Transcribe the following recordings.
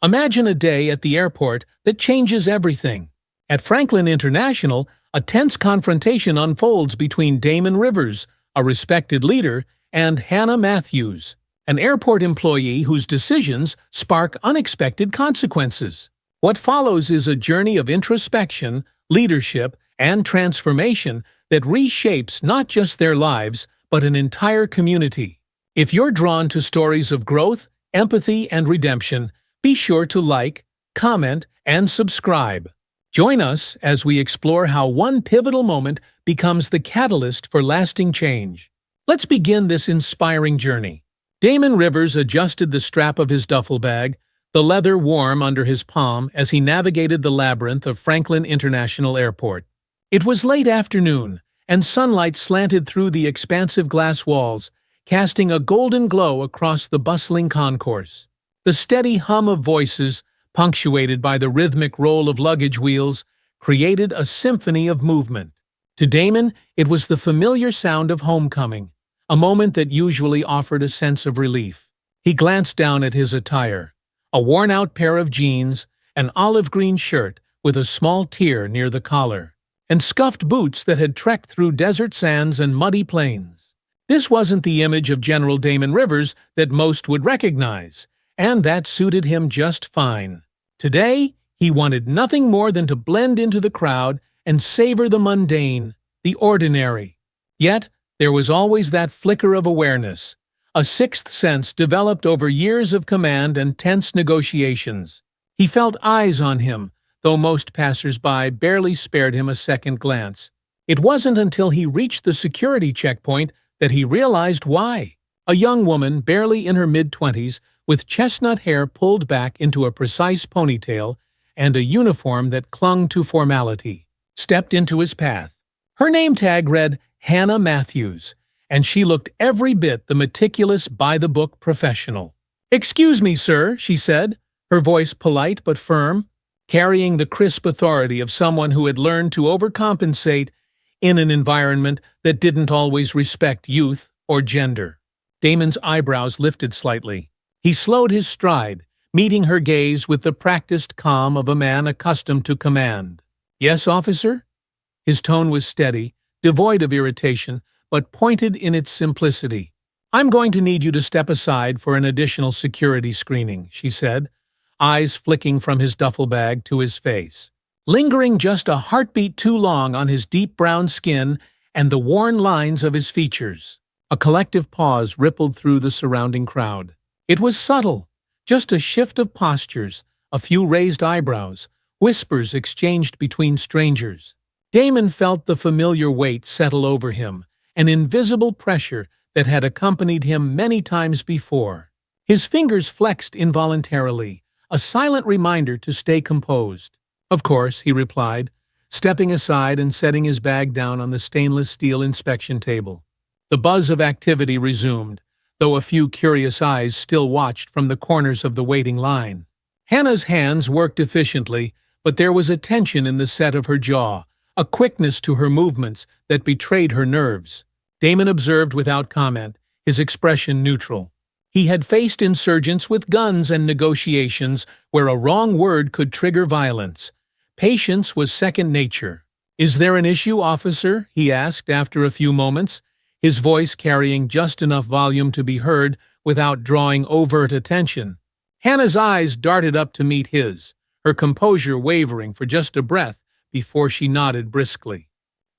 Imagine a day at the airport that changes everything. At Franklin International, a tense confrontation unfolds between Damon Rivers, a respected leader, and Hannah Matthews, an airport employee whose decisions spark unexpected consequences. What follows is a journey of introspection, leadership, and transformation that reshapes not just their lives, but an entire community. If you're drawn to stories of growth, empathy, and redemption, be sure to like, comment, and subscribe. Join us as we explore how one pivotal moment becomes the catalyst for lasting change. Let's begin this inspiring journey. Damon Rivers adjusted the strap of his duffel bag, the leather warm under his palm as he navigated the labyrinth of Franklin International Airport. It was late afternoon, and sunlight slanted through the expansive glass walls, casting a golden glow across the bustling concourse. The steady hum of voices, punctuated by the rhythmic roll of luggage wheels, created a symphony of movement. To Damon, it was the familiar sound of homecoming, a moment that usually offered a sense of relief. He glanced down at his attire, a worn-out pair of jeans, an olive-green shirt with a small tear near the collar, and scuffed boots that had trekked through desert sands and muddy plains. This wasn't the image of General Damon Rivers that most would recognize, and that suited him just fine. Today, he wanted nothing more than to blend into the crowd and savor the mundane, the ordinary. Yet, there was always that flicker of awareness, a sixth sense developed over years of command and tense negotiations. He felt eyes on him, though most passers-by barely spared him a second glance. It wasn't until he reached the security checkpoint that he realized why. A young woman, barely in her mid-20s, with chestnut hair pulled back into a precise ponytail and a uniform that clung to formality, stepped into his path. Her name tag read Hannah Matthews, and she looked every bit the meticulous, by-the-book professional. "Excuse me, sir," she said, her voice polite but firm, carrying the crisp authority of someone who had learned to overcompensate in an environment that didn't always respect youth or gender. Damon's eyebrows lifted slightly. He slowed his stride, meeting her gaze with the practiced calm of a man accustomed to command. "Yes, officer?" His tone was steady, devoid of irritation, but pointed in its simplicity. "I'm going to need you to step aside for an additional security screening," she said, eyes flicking from his duffel bag to his face, lingering just a heartbeat too long on his deep brown skin and the worn lines of his features. A collective pause rippled through the surrounding crowd. It was subtle, just a shift of postures, a few raised eyebrows, whispers exchanged between strangers. Damon felt the familiar weight settle over him, an invisible pressure that had accompanied him many times before. His fingers flexed involuntarily, a silent reminder to stay composed. "Of course," he replied, stepping aside and setting his bag down on the stainless steel inspection table. The buzz of activity resumed, though a few curious eyes still watched from the corners of the waiting line. Hannah's hands worked efficiently, but there was a tension in the set of her jaw, a quickness to her movements that betrayed her nerves. Damon observed without comment, his expression neutral. He had faced insurgents with guns and negotiations where a wrong word could trigger violence. Patience was second nature. "Is there an issue, officer?" he asked after a few moments, his voice carrying just enough volume to be heard without drawing overt attention. Hannah's eyes darted up to meet his, her composure wavering for just a breath before she nodded briskly.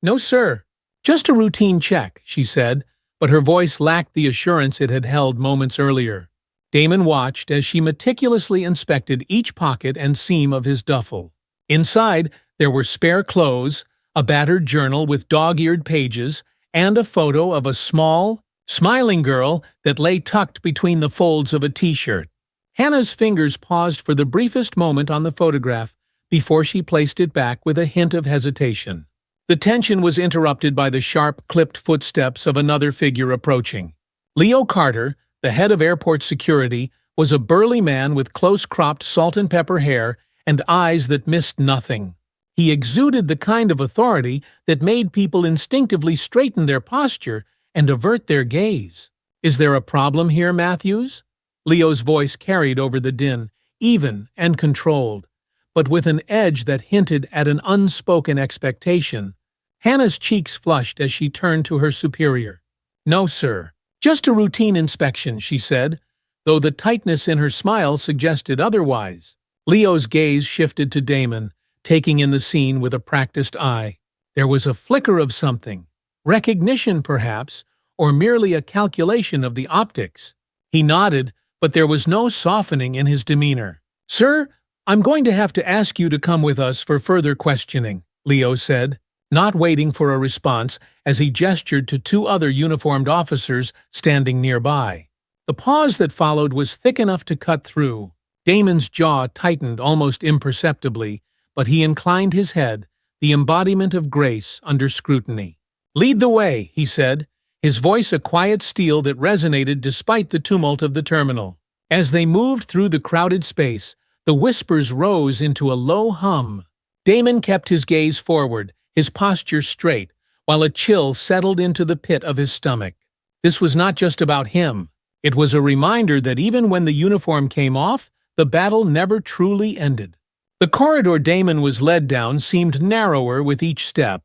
"No, sir. Just a routine check," she said, but her voice lacked the assurance it had held moments earlier. Damon watched as she meticulously inspected each pocket and seam of his duffel. Inside, there were spare clothes, a battered journal with dog-eared pages, and a photo of a small, smiling girl that lay tucked between the folds of a t-shirt. Hannah's fingers paused for the briefest moment on the photograph before she placed it back with a hint of hesitation. The tension was interrupted by the sharp, clipped footsteps of another figure approaching. Leo Carter, the head of airport security, was a burly man with close-cropped salt-and-pepper hair and eyes that missed nothing. He exuded the kind of authority that made people instinctively straighten their posture and avert their gaze. "Is there a problem here, Matthews?" Leo's voice carried over the din, even and controlled, but with an edge that hinted at an unspoken expectation. Hannah's cheeks flushed as she turned to her superior. "No, sir. Just a routine inspection," she said, though the tightness in her smile suggested otherwise. Leo's gaze shifted to Damon, taking in the scene with a practiced eye. There was a flicker of something. Recognition, perhaps, or merely a calculation of the optics. He nodded, but there was no softening in his demeanor. "Sir, I'm going to have to ask you to come with us for further questioning," Leo said, not waiting for a response as he gestured to two other uniformed officers standing nearby. The pause that followed was thick enough to cut through. Damon's jaw tightened almost imperceptibly, but he inclined his head, the embodiment of grace under scrutiny. "Lead the way," he said, his voice a quiet steel that resonated despite the tumult of the terminal. As they moved through the crowded space, the whispers rose into a low hum. Damon kept his gaze forward, his posture straight, while a chill settled into the pit of his stomach. This was not just about him. It was a reminder that even when the uniform came off, the battle never truly ended. The corridor Damon was led down seemed narrower with each step,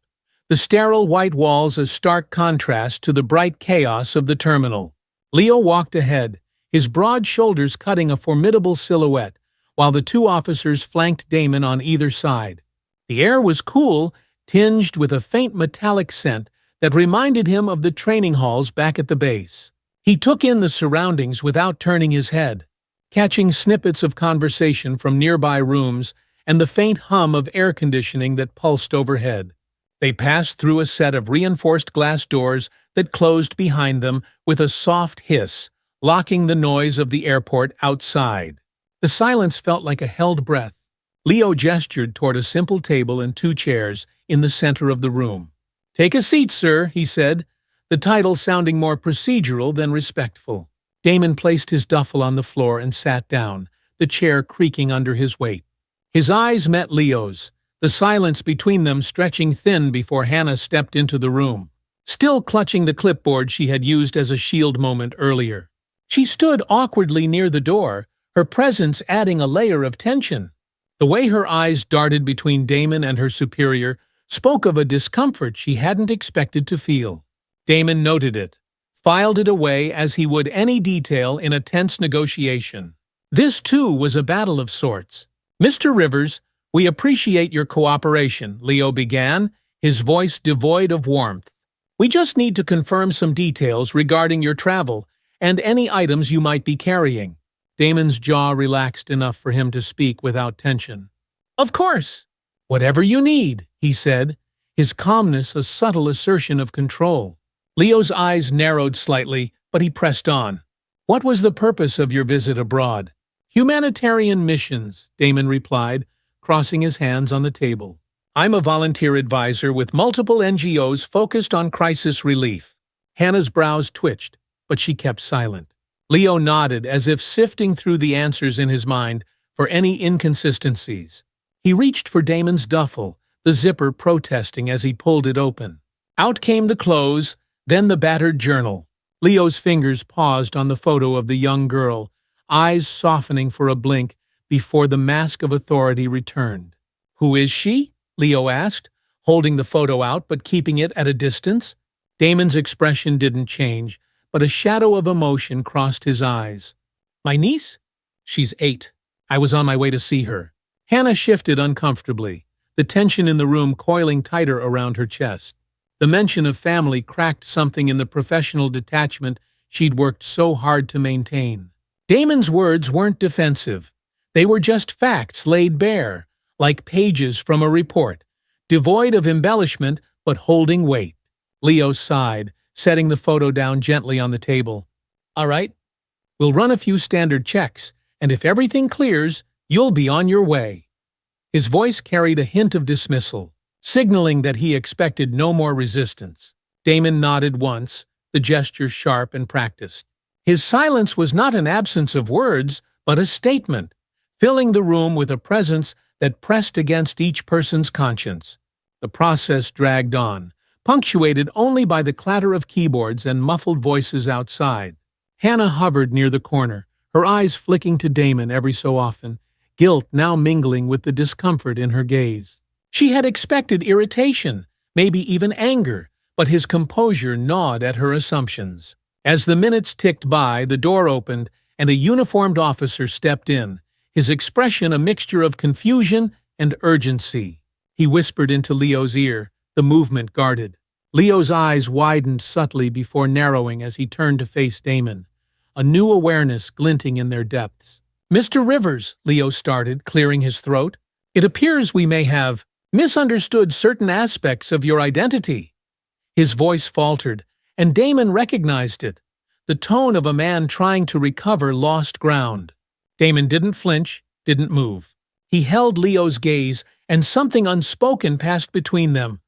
the sterile white walls a stark contrast to the bright chaos of the terminal. Leo walked ahead, his broad shoulders cutting a formidable silhouette, while the two officers flanked Damon on either side. The air was cool, tinged with a faint metallic scent that reminded him of the training halls back at the base. He took in the surroundings without turning his head, catching snippets of conversation from nearby rooms and the faint hum of air conditioning that pulsed overhead. They passed through a set of reinforced glass doors that closed behind them with a soft hiss, locking the noise of the airport outside. The silence felt like a held breath. Leo gestured toward a simple table and two chairs in the center of the room. "Take a seat, sir," he said, the title sounding more procedural than respectful. Damon placed his duffel on the floor and sat down, the chair creaking under his weight. His eyes met Leo's, the silence between them stretching thin before Hannah stepped into the room, still clutching the clipboard she had used as a shield moment earlier. She stood awkwardly near the door, her presence adding a layer of tension. The way her eyes darted between Damon and her superior spoke of a discomfort she hadn't expected to feel. Damon noted it, filed it away as he would any detail in a tense negotiation. This, too, was a battle of sorts. "Mr. Rivers, we appreciate your cooperation," Leo began, his voice devoid of warmth. "We just need to confirm some details regarding your travel and any items you might be carrying." Damon's jaw relaxed enough for him to speak without tension. "Of course. Whatever you need," he said, his calmness a subtle assertion of control. Leo's eyes narrowed slightly, but he pressed on. "What was the purpose of your visit abroad?" "Humanitarian missions," Damon replied, crossing his hands on the table. "I'm a volunteer advisor with multiple NGOs focused on crisis relief." Hannah's brows twitched, but she kept silent. Leo nodded as if sifting through the answers in his mind for any inconsistencies. He reached for Damon's duffel, the zipper protesting as he pulled it open. Out came the clothes, then the battered journal. Leo's fingers paused on the photo of the young girl, eyes softening for a blink before the mask of authority returned. "Who is she?" Leo asked, holding the photo out but keeping it at a distance. Damon's expression didn't change, but a shadow of emotion crossed his eyes. "My niece? She's 8. I was on my way to see her." Hannah shifted uncomfortably, the tension in the room coiling tighter around her chest. The mention of family cracked something in the professional detachment she'd worked so hard to maintain. Damon's words weren't defensive. They were just facts laid bare, like pages from a report, devoid of embellishment but holding weight. Leo sighed, setting the photo down gently on the table. "All right, we'll run a few standard checks, and if everything clears, you'll be on your way." His voice carried a hint of dismissal, signaling that he expected no more resistance. Damon nodded once, the gesture sharp and practiced. His silence was not an absence of words, but a statement, filling the room with a presence that pressed against each person's conscience. The process dragged on, punctuated only by the clatter of keyboards and muffled voices outside. Hannah hovered near the corner, her eyes flicking to Damon every so often, guilt now mingling with the discomfort in her gaze. She had expected irritation, maybe even anger, but his composure gnawed at her assumptions. As the minutes ticked by, the door opened and a uniformed officer stepped in, his expression a mixture of confusion and urgency. He whispered into Leo's ear, the movement guarded. Leo's eyes widened subtly before narrowing as he turned to face Damon, a new awareness glinting in their depths. "Mr. Rivers," Leo started, clearing his throat, "it appears we may have misunderstood certain aspects of your identity." His voice faltered, and Damon recognized it, the tone of a man trying to recover lost ground. Damon didn't flinch, didn't move. He held Leo's gaze, and something unspoken passed between them.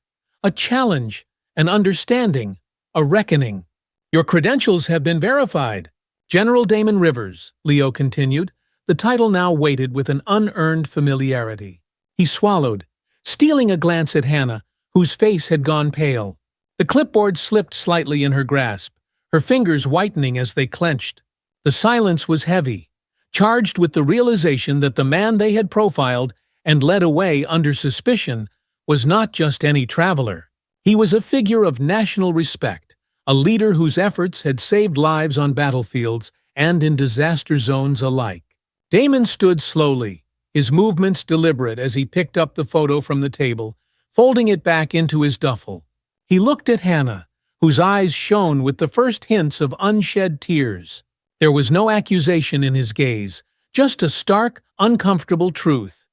A challenge, an understanding, a reckoning. "Your credentials have been verified. General Damon Rivers," Leo continued, the title now weighted with an unearned familiarity. He swallowed, stealing a glance at Hannah, whose face had gone pale. The clipboard slipped slightly in her grasp, her fingers whitening as they clenched. The silence was heavy, charged with the realization that the man they had profiled and led away under suspicion was not just any traveler. He was a figure of national respect, a leader whose efforts had saved lives on battlefields and in disaster zones alike. Damon stood slowly, his movements deliberate as he picked up the photo from the table, folding it back into his duffel. He looked at Hannah, whose eyes shone with the first hints of unshed tears. There was no accusation in his gaze, just a stark, uncomfortable truth.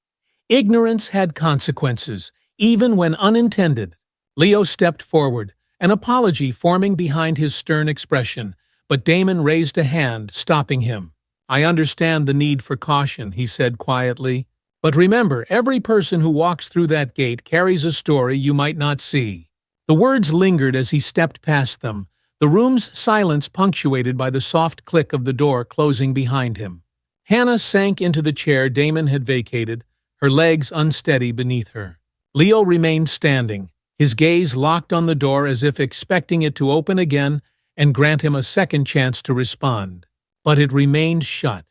Ignorance had consequences, even when unintended. Leo stepped forward, an apology forming behind his stern expression, but Damon raised a hand, stopping him. "I understand the need for caution," he said quietly. "But remember, every person who walks through that gate carries a story you might not see." The words lingered as he stepped past them, the room's silence punctuated by the soft click of the door closing behind him. Hannah sank into the chair Damon had vacated, her legs unsteady beneath her. Leo remained standing, his gaze locked on the door as if expecting it to open again and grant him a second chance to respond. But it remained shut,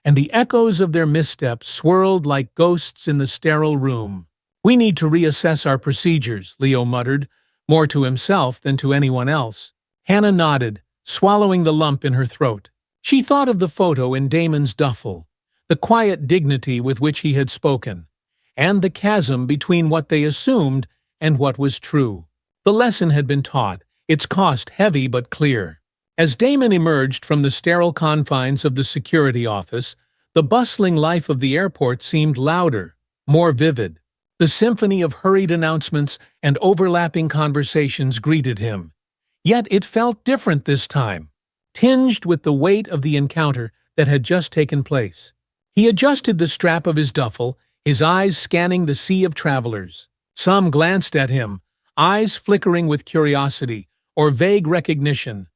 and the echoes of their missteps swirled like ghosts in the sterile room. "We need to reassess our procedures," Leo muttered, more to himself than to anyone else. Hannah nodded, swallowing the lump in her throat. She thought of the photo in Damon's duffel, the quiet dignity with which he had spoken, and the chasm between what they assumed and what was true. The lesson had been taught, its cost heavy but clear. As Damon emerged from the sterile confines of the security office, the bustling life of the airport seemed louder, more vivid. The symphony of hurried announcements and overlapping conversations greeted him. Yet it felt different this time, tinged with the weight of the encounter that had just taken place. He adjusted the strap of his duffel, his eyes scanning the sea of travelers. Some glanced at him, eyes flickering with curiosity or vague recognition,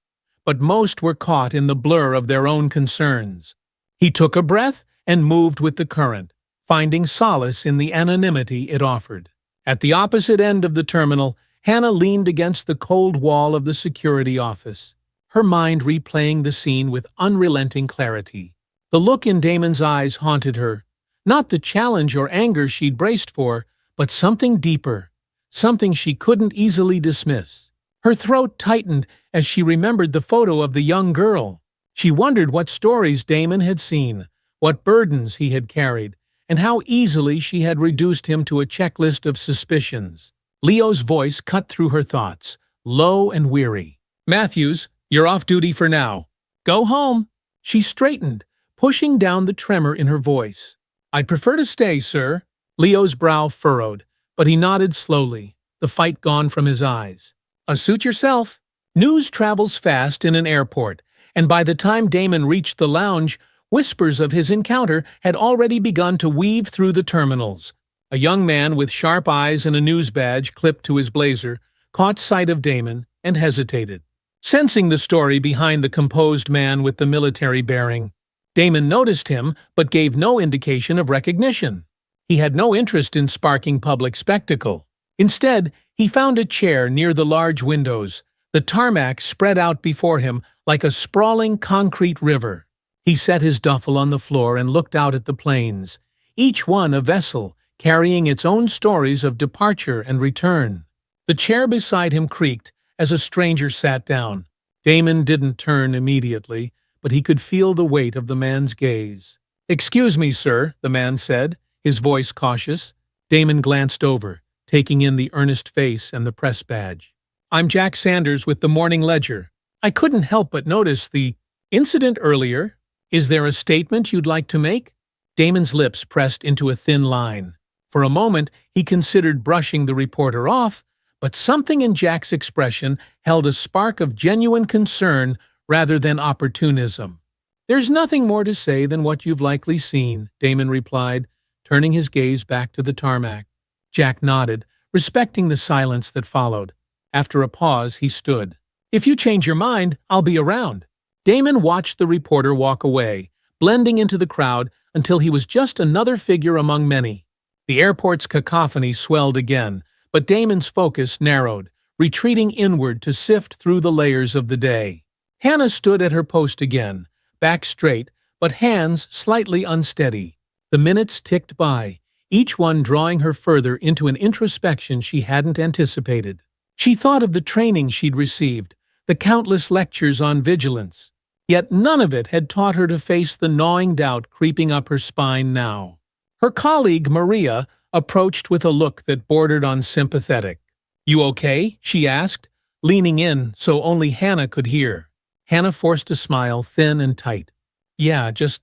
but most were caught in the blur of their own concerns. He took a breath and moved with the current, finding solace in the anonymity it offered. At the opposite end of the terminal, Hannah leaned against the cold wall of the security office, her mind replaying the scene with unrelenting clarity. The look in Damon's eyes haunted her, not the challenge or anger she'd braced for, but something deeper, something she couldn't easily dismiss. Her throat tightened as she remembered the photo of the young girl. She wondered what stories Damon had seen, what burdens he had carried, and how easily she had reduced him to a checklist of suspicions. Leo's voice cut through her thoughts, low and weary. "Matthews, you're off duty for now. Go home." She straightened, pushing down the tremor in her voice. "I'd prefer to stay, sir." Leo's brow furrowed, but he nodded slowly, the fight gone from his eyes. "Suit yourself." News travels fast in an airport, and by the time Damon reached the lounge, whispers of his encounter had already begun to weave through the terminals. A young man with sharp eyes and a news badge clipped to his blazer caught sight of Damon and hesitated. Sensing the story behind the composed man with the military bearing, Damon noticed him but gave no indication of recognition. He had no interest in sparking public spectacle. Instead, he found a chair near the large windows, the tarmac spread out before him like a sprawling concrete river. He set his duffel on the floor and looked out at the planes, each one a vessel, carrying its own stories of departure and return. The chair beside him creaked as a stranger sat down. Damon didn't turn immediately, but he could feel the weight of the man's gaze. "Excuse me, sir," the man said, his voice cautious. Damon glanced over, taking in the earnest face and the press badge. "I'm Jack Sanders with the Morning Ledger. I couldn't help but notice the incident earlier. Is there a statement you'd like to make?" Damon's lips pressed into a thin line. For a moment, he considered brushing the reporter off, but something in Jack's expression held a spark of genuine concern rather than opportunism. "There's nothing more to say than what you've likely seen," Damon replied, turning his gaze back to the tarmac. Jack nodded, respecting the silence that followed. After a pause, he stood. "If you change your mind, I'll be around." Damon watched the reporter walk away, blending into the crowd until he was just another figure among many. The airport's cacophony swelled again, but Damon's focus narrowed, retreating inward to sift through the layers of the day. Hannah stood at her post again, back straight, but hands slightly unsteady. The minutes ticked by, each one drawing her further into an introspection she hadn't anticipated. She thought of the training she'd received, the countless lectures on vigilance. Yet none of it had taught her to face the gnawing doubt creeping up her spine now. Her colleague, Maria, approached with a look that bordered on sympathetic. "You okay?" she asked, leaning in so only Hannah could hear. Hannah forced a smile, thin and tight. "Yeah, just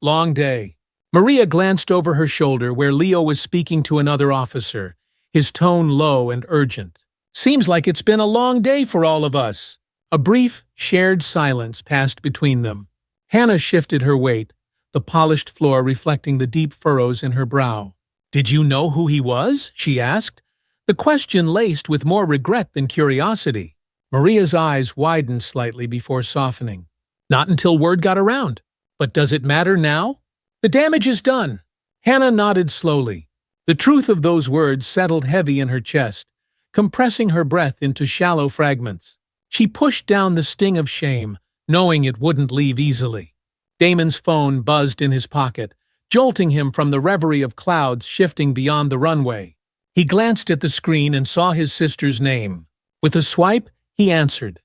long day." Maria glanced over her shoulder where Leo was speaking to another officer, his tone low and urgent. "Seems like it's been a long day for all of us." A brief, shared silence passed between them. Hannah shifted her weight, the polished floor reflecting the deep furrows in her brow. "Did you know who he was?" she asked, the question laced with more regret than curiosity. Maria's eyes widened slightly before softening. "Not until word got around. But does it matter now? The damage is done." Hannah nodded slowly. The truth of those words settled heavy in her chest, compressing her breath into shallow fragments. She pushed down the sting of shame, knowing it wouldn't leave easily. Damon's phone buzzed in his pocket, jolting him from the reverie of clouds shifting beyond the runway. He glanced at the screen and saw his sister's name. With a swipe, he answered,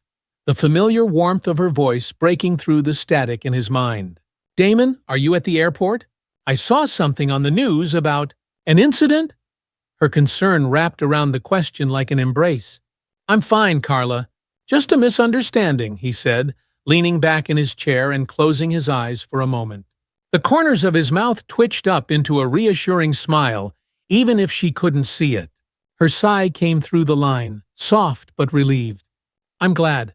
the familiar warmth of her voice breaking through the static in his mind. "Damon, are you at the airport? I saw something on the news about an incident?" Her concern wrapped around the question like an embrace. "I'm fine, Carla. Just a misunderstanding," he said, leaning back in his chair and closing his eyes for a moment. The corners of his mouth twitched up into a reassuring smile, even if she couldn't see it. Her sigh came through the line, soft but relieved. "I'm glad.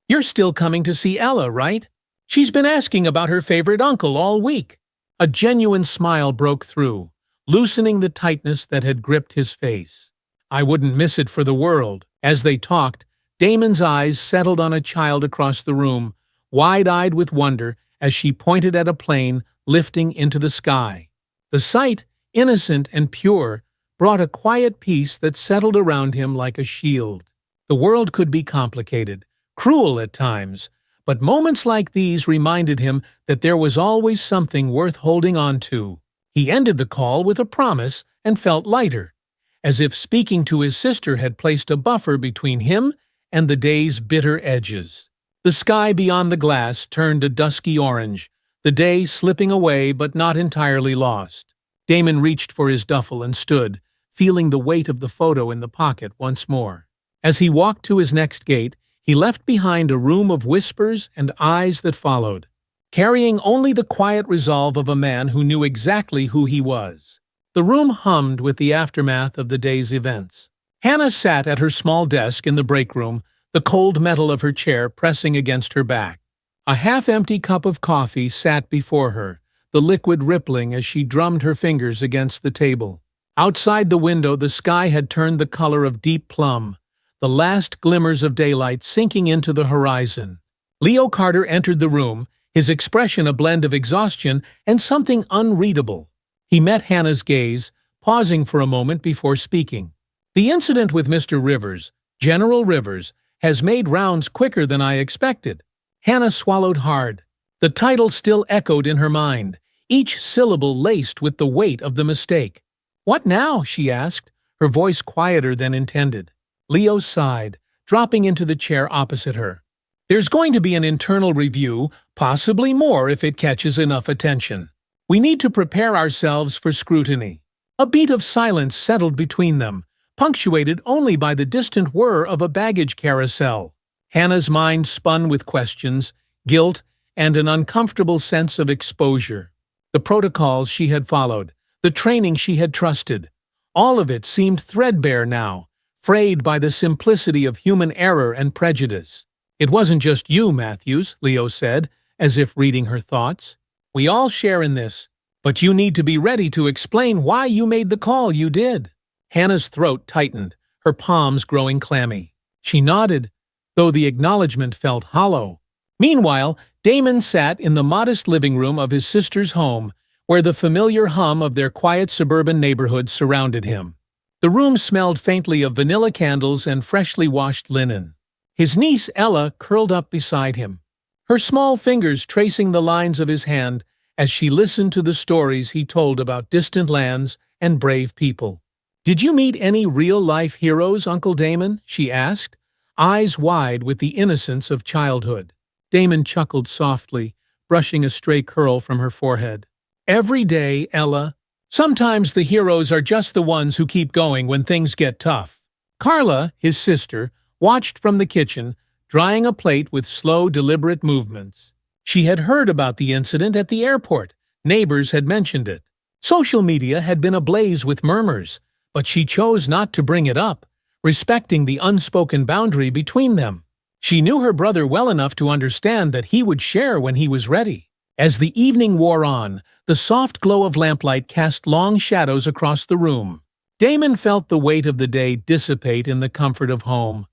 You're still coming to see Ella, right? She's been asking about her favorite uncle all week." A genuine smile broke through, loosening the tightness that had gripped his face. "I wouldn't miss it for the world." As they talked, Damon's eyes settled on a child across the room, wide-eyed with wonder as she pointed at a plane lifting into the sky. The sight, innocent and pure, brought a quiet peace that settled around him like a shield. The world could be complicated, cruel at times, but moments like these reminded him that there was always something worth holding on to. He ended the call with a promise and felt lighter, as if speaking to his sister had placed a buffer between him and the day's bitter edges. The sky beyond the glass turned a dusky orange, the day slipping away but not entirely lost. Damon reached for his duffel and stood, feeling the weight of the photo in the pocket once more. As he walked to his next gate, he left behind a room of whispers and eyes that followed, carrying only the quiet resolve of a man who knew exactly who he was. The room hummed with the aftermath of the day's events. Hannah sat at her small desk in the break room, the cold metal of her chair pressing against her back. A half-empty cup of coffee sat before her, the liquid rippling as she drummed her fingers against the table. Outside the window, the sky had turned the color of deep plum, the last glimmers of daylight sinking into the horizon. Leo Carter entered the room, his expression a blend of exhaustion and something unreadable. He met Hannah's gaze, pausing for a moment before speaking. "The incident with Mr. Rivers, General Rivers, has made rounds quicker than I expected." Hannah swallowed hard. The title still echoed in her mind, each syllable laced with the weight of the mistake. "What now?" she asked, her voice quieter than intended. Leo sighed, dropping into the chair opposite her. "There's going to be an internal review, possibly more if it catches enough attention. We need to prepare ourselves for scrutiny." A beat of silence settled between them, punctuated only by the distant whir of a baggage carousel. Hannah's mind spun with questions, guilt, and an uncomfortable sense of exposure. The protocols she had followed, the training she had trusted, all of it seemed threadbare now, frayed by the simplicity of human error and prejudice. "It wasn't just you, Matthews," Leo said, as if reading her thoughts. "We all share in this, but you need to be ready to explain why you made the call you did." Hannah's throat tightened, her palms growing clammy. She nodded, though the acknowledgement felt hollow. Meanwhile, Damon sat in the modest living room of his sister's home, where the familiar hum of their quiet suburban neighborhood surrounded him. The room smelled faintly of vanilla candles and freshly washed linen. His niece Ella curled up beside him, her small fingers tracing the lines of his hand as she listened to the stories he told about distant lands and brave people. "Did you meet any real-life heroes, Uncle Damon?" she asked, eyes wide with the innocence of childhood. Damon chuckled softly, brushing a stray curl from her forehead. "Every day, Ella. Sometimes the heroes are just the ones who keep going when things get tough." Carla, his sister, watched from the kitchen, drying a plate with slow, deliberate movements. She had heard about the incident at the airport. Neighbors had mentioned it. Social media had been ablaze with murmurs, but she chose not to bring it up, respecting the unspoken boundary between them. She knew her brother well enough to understand that he would share when he was ready. As the evening wore on, the soft glow of lamplight cast long shadows across the room. Damon felt the weight of the day dissipate in the comfort of home,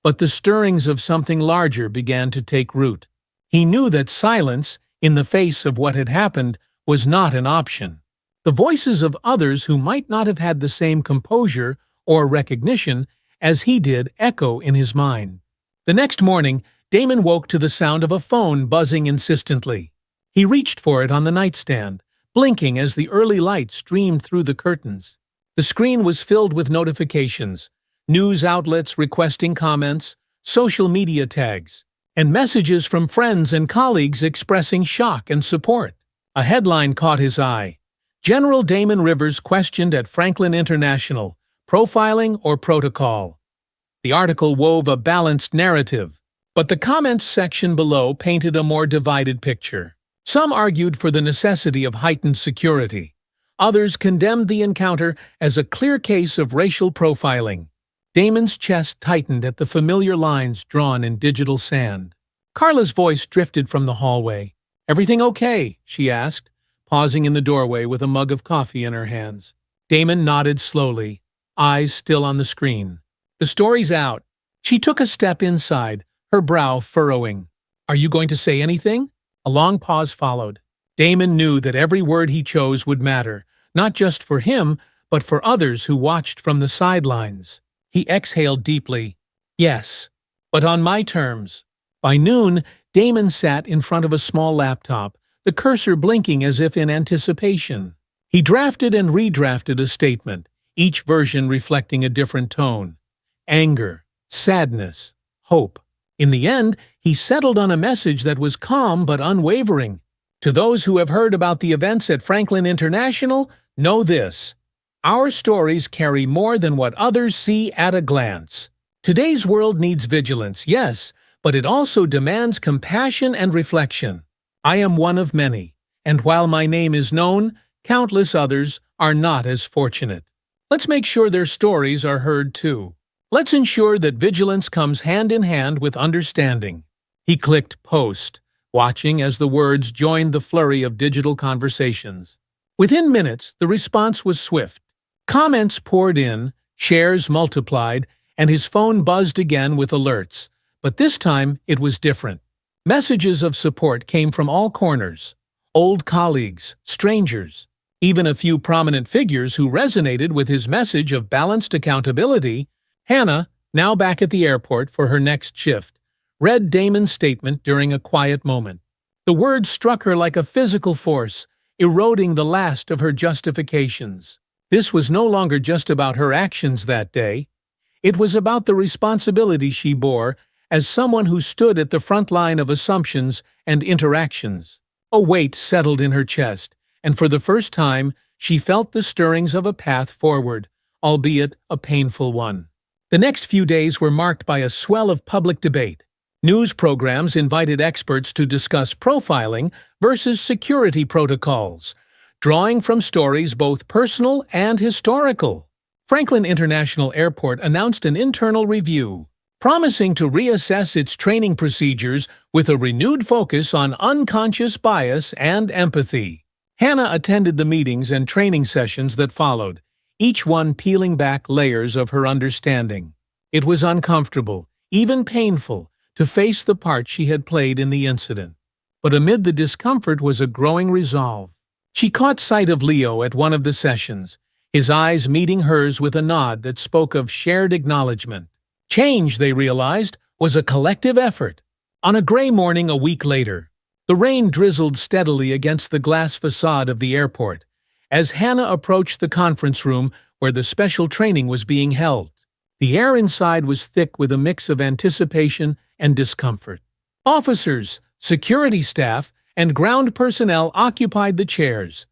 but the stirrings of something larger began to take root. He knew that silence, in the face of what had happened, was not an option. The voices of others who might not have had the same composure or recognition as he did echo in his mind. The next morning, Damon woke to the sound of a phone buzzing insistently. He reached for it on the nightstand, blinking as the early light streamed through the curtains. The screen was filled with notifications, news outlets requesting comments, social media tags, and messages from friends and colleagues expressing shock and support. A headline caught his eye. "General Damon Rivers questioned at Franklin International, profiling or protocol." The article wove a balanced narrative, but the comments section below painted a more divided picture. Some argued for the necessity of heightened security. Others condemned the encounter as a clear case of racial profiling. Damon's chest tightened at the familiar lines drawn in digital sand. Carla's voice drifted from the hallway. "Everything okay?" she asked, pausing in the doorway with a mug of coffee in her hands. Damon nodded slowly, eyes still on the screen. "The story's out." She took a step inside, her brow furrowing. "Are you going to say anything?" A long pause followed. Damon knew that every word he chose would matter, not just for him, but for others who watched from the sidelines. He exhaled deeply. "Yes, but on my terms." By noon, Damon sat in front of a small laptop, the cursor blinking as if in anticipation. He drafted and redrafted a statement, each version reflecting a different tone. Anger, sadness, hope. In the end, he settled on a message that was calm but unwavering. "To those who have heard about the events at Franklin International, know this. Our stories carry more than what others see at a glance. Today's world needs vigilance, yes, but it also demands compassion and reflection. I am one of many, and while my name is known, countless others are not as fortunate. Let's make sure their stories are heard too. Let's ensure that vigilance comes hand in hand with understanding." He clicked post, watching as the words joined the flurry of digital conversations. Within minutes, the response was swift. Comments poured in, shares multiplied, and his phone buzzed again with alerts. But this time, it was different. Messages of support came from all corners. Old colleagues, strangers, even a few prominent figures who resonated with his message of balanced accountability. Hannah, now back at the airport for her next shift, read Damon's statement during a quiet moment. The words struck her like a physical force, eroding the last of her justifications. This was no longer just about her actions that day. It was about the responsibility she bore as someone who stood at the front line of assumptions and interactions. A weight settled in her chest, and for the first time, she felt the stirrings of a path forward, albeit a painful one. The next few days were marked by a swell of public debate. News programs invited experts to discuss profiling versus security protocols, drawing from stories both personal and historical. Franklin International Airport announced an internal review, promising to reassess its training procedures with a renewed focus on unconscious bias and empathy. Hannah attended the meetings and training sessions that followed, each one peeling back layers of her understanding. It was uncomfortable, even painful, to face the part she had played in the incident. But amid the discomfort was a growing resolve. She caught sight of Leo at one of the sessions, his eyes meeting hers with a nod that spoke of shared acknowledgement. Change, they realized, was a collective effort. On a gray morning a week later, the rain drizzled steadily against the glass facade of the airport as Hannah approached the conference room where the special training was being held. The air inside was thick with a mix of anticipation and discomfort. Officers, security staff, and ground personnel occupied the chairs,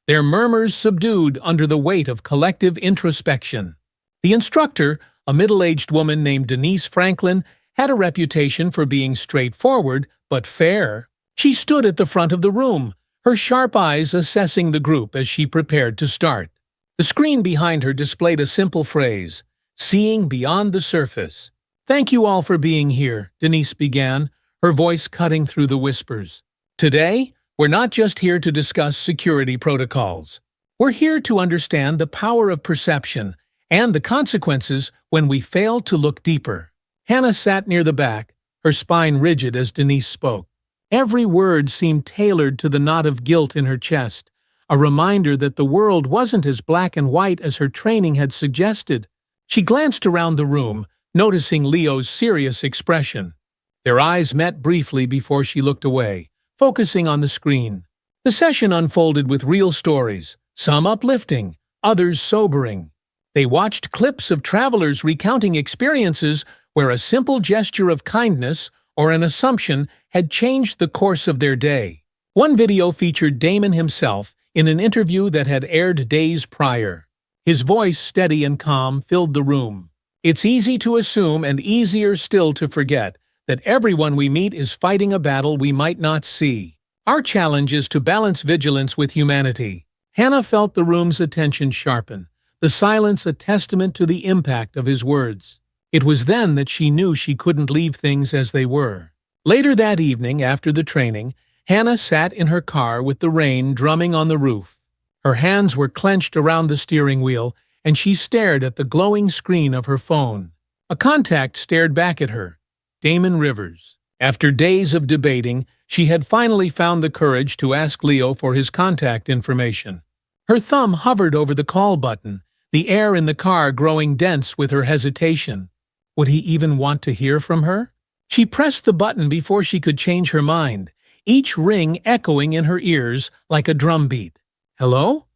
their murmurs subdued under the weight of collective introspection. The instructor, a middle-aged woman named Denise Franklin, had a reputation for being straightforward but fair. She stood at the front of the room, her sharp eyes assessing the group as she prepared to start. The screen behind her displayed a simple phrase, "Seeing beyond the surface." "Thank you all for being here," Denise began, her voice cutting through the whispers. "Today, we're not just here to discuss security protocols. We're here to understand the power of perception and the consequences when we fail to look deeper." Hannah sat near the back, her spine rigid as Denise spoke. Every word seemed tailored to the knot of guilt in her chest, a reminder that the world wasn't as black and white as her training had suggested. She glanced around the room, noticing Leo's serious expression. Their eyes met briefly before she looked away, focusing on the screen. The session unfolded with real stories, some uplifting, others sobering. They watched clips of travelers recounting experiences where a simple gesture of kindness or an assumption had changed the course of their day. One video featured Damon himself in an interview that had aired days prior. His voice, steady and calm, filled the room. "It's easy to assume and easier still to forget that everyone we meet is fighting a battle we might not see. Our challenge is to balance vigilance with humanity." Hannah felt the room's attention sharpen, the silence a testament to the impact of his words. It was then that she knew she couldn't leave things as they were. Later that evening, after the training, Hannah sat in her car with the rain drumming on the roof. Her hands were clenched around the steering wheel, and she stared at the glowing screen of her phone. A contact stared back at her, Damon Rivers. After days of debating, she had finally found the courage to ask Leo for his contact information. Her thumb hovered over the call button, the air in the car growing dense with her hesitation. Would he even want to hear from her? She pressed the button before she could change her mind, each ring echoing in her ears like a drumbeat. "Hello?"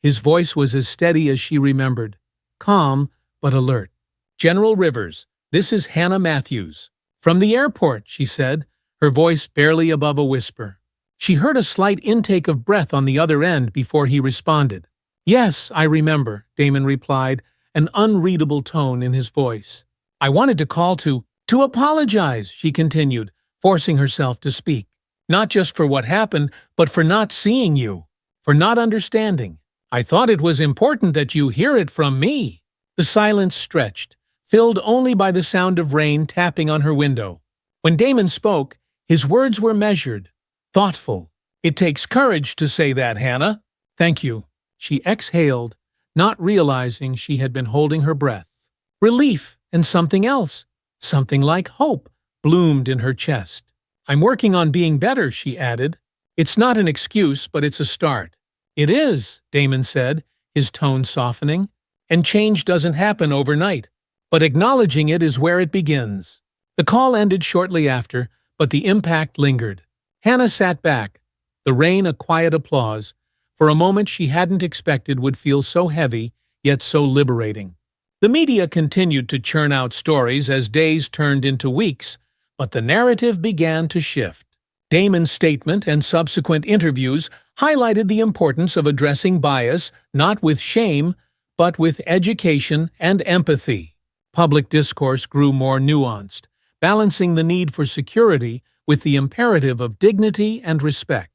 His voice was as steady as she remembered, calm but alert. "General Rivers, this is Hannah Matthews." "From the airport," she said, her voice barely above a whisper. She heard a slight intake of breath on the other end before he responded. "Yes, I remember," Damon replied, an unreadable tone in his voice. "I wanted to call to apologize," she continued, forcing herself to speak. "Not just for what happened, but for not seeing you, for not understanding. I thought it was important that you hear it from me." The silence stretched, filled only by the sound of rain tapping on her window. When Damon spoke, his words were measured, thoughtful. "It takes courage to say that, Hannah." "Thank you," she exhaled, not realizing she had been holding her breath. Relief and something else, something like hope, bloomed in her chest. "I'm working on being better," she added. "It's not an excuse, but it's a start." "It is," Damon said, his tone softening. "And change doesn't happen overnight, but acknowledging it is where it begins." The call ended shortly after, but the impact lingered. Hannah sat back, the rain a quiet applause. For a moment she hadn't expected would feel so heavy, yet so liberating. The media continued to churn out stories as days turned into weeks, but the narrative began to shift. Damon's statement and subsequent interviews highlighted the importance of addressing bias not with shame, but with education and empathy. Public discourse grew more nuanced, balancing the need for security with the imperative of dignity and respect.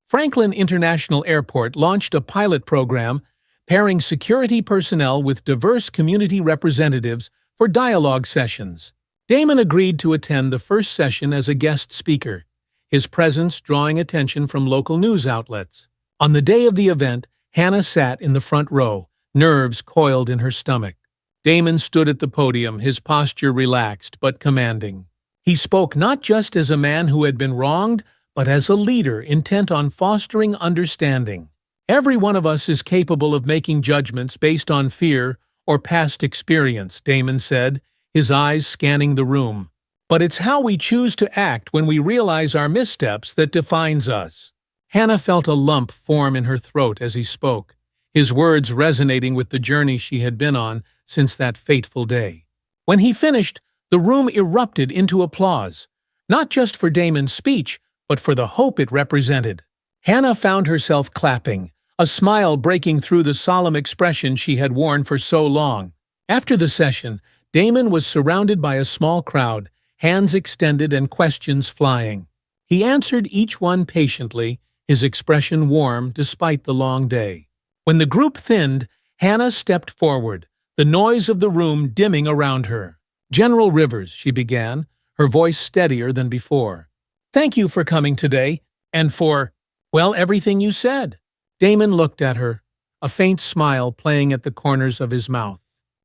Franklin International Airport launched a pilot program pairing security personnel with diverse community representatives for dialogue sessions. Damon agreed to attend the first session as a guest speaker, his presence drawing attention from local news outlets. On the day of the event, Hannah sat in the front row, nerves coiled in her stomach. Damon stood at the podium, his posture relaxed but commanding. He spoke not just as a man who had been wronged, but as a leader intent on fostering understanding. Every one of us is capable of making judgments based on fear or past experience, Damon said, his eyes scanning the room. But it's how we choose to act when we realize our missteps that defines us. Hannah felt a lump form in her throat as he spoke, his words resonating with the journey she had been on since that fateful day. When he finished, the room erupted into applause, not just for Damon's speech, but for the hope it represented. Hannah found herself clapping, a smile breaking through the solemn expression she had worn for so long. After the session, Damon was surrounded by a small crowd, hands extended and questions flying. He answered each one patiently, his expression warm despite the long day. When the group thinned, Hannah stepped forward, the noise of the room dimming around her. "General Rivers," she began, her voice steadier than before. "Thank you for coming today, and for, well, everything you said." Damon looked at her, a faint smile playing at the corners of his mouth.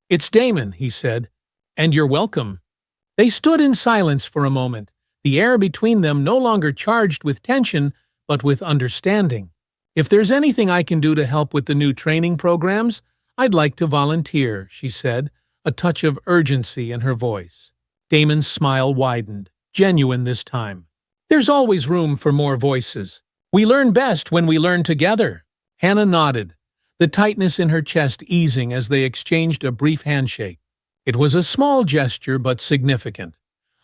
"It's Damon," he said, "and you're welcome." They stood in silence for a moment, the air between them no longer charged with tension, but with understanding. "If there's anything I can do to help with the new training programs, I'd like to volunteer," she said, a touch of urgency in her voice. Damon's smile widened, genuine this time. "There's always room for more voices. We learn best when we learn together." Hannah nodded, the tightness in her chest easing as they exchanged a brief handshake. It was a small gesture but significant,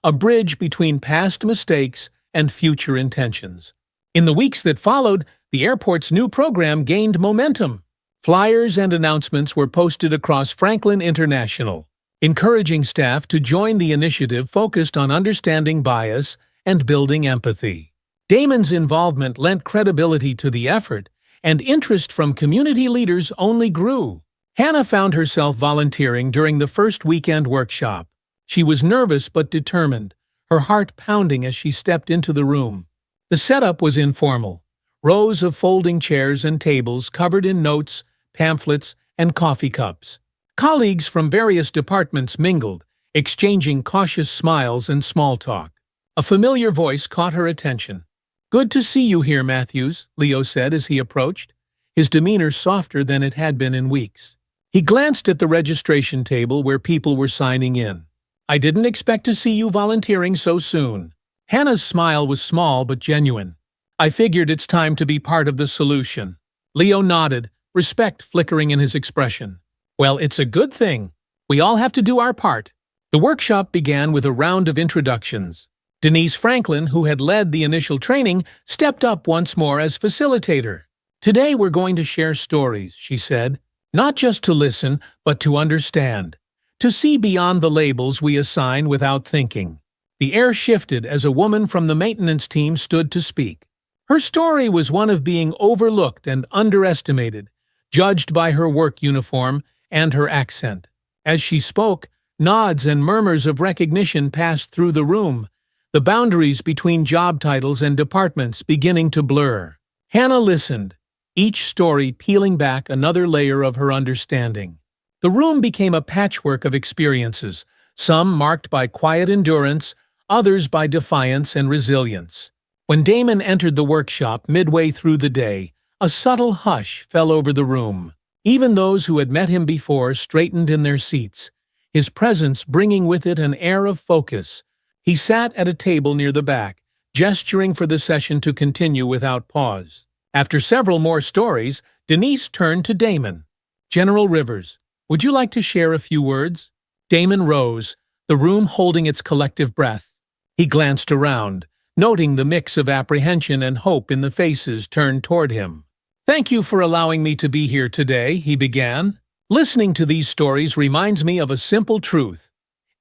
a bridge between past mistakes and future intentions. In the weeks that followed, the airport's new program gained momentum. Flyers and announcements were posted across Franklin International, encouraging staff to join the initiative focused on understanding bias and building empathy. Damon's involvement lent credibility to the effort, and interest from community leaders only grew. Hannah found herself volunteering during the first weekend workshop. She was nervous but determined, her heart pounding as she stepped into the room. The setup was informal. Rows of folding chairs and tables covered in notes, pamphlets, and coffee cups. Colleagues from various departments mingled, exchanging cautious smiles and small talk. A familiar voice caught her attention. "Good to see you here, Matthews," Leo said as he approached, his demeanor softer than it had been in weeks. He glanced at the registration table where people were signing in. "I didn't expect to see you volunteering so soon." Hannah's smile was small but genuine. "I figured it's time to be part of the solution." Leo nodded, respect flickering in his expression. "Well, it's a good thing. We all have to do our part." The workshop began with a round of introductions. Denise Franklin, who had led the initial training, stepped up once more as facilitator. "Today we're going to share stories," she said, "not just to listen, but to understand, to see beyond the labels we assign without thinking." The air shifted as a woman from the maintenance team stood to speak. Her story was one of being overlooked and underestimated, judged by her work uniform and her accent. As she spoke, nods and murmurs of recognition passed through the room, the boundaries between job titles and departments beginning to blur. Hannah listened, each story peeling back another layer of her understanding. The room became a patchwork of experiences, some marked by quiet endurance, others by defiance and resilience. When Damon entered the workshop midway through the day, a subtle hush fell over the room. Even those who had met him before straightened in their seats, his presence bringing with it an air of focus. He sat at a table near the back, gesturing for the session to continue without pause. After several more stories, Denise turned to Damon. "General Rivers, would you like to share a few words?" Damon rose, the room holding its collective breath. He glanced around, noting the mix of apprehension and hope in the faces turned toward him. "Thank you for allowing me to be here today," he began. "Listening to these stories reminds me of a simple truth.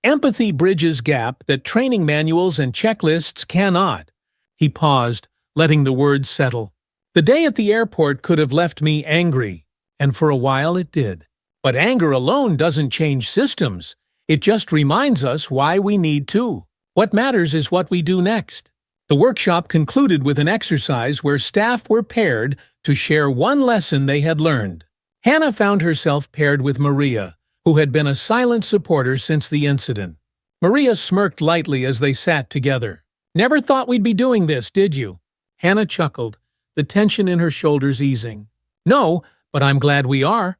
Empathy bridges gap that training manuals and checklists cannot." He paused, letting the words settle. "The day at the airport could have left me angry, and for a while it did. But anger alone doesn't change systems. It just reminds us why we need to. What matters is what we do next." The workshop concluded with an exercise where staff were paired to share one lesson they had learned. Hannah found herself paired with Maria, who had been a silent supporter since the incident. Maria smirked lightly as they sat together. "Never thought we'd be doing this, did you?" Hannah chuckled, the tension in her shoulders easing. "No, but I'm glad we are."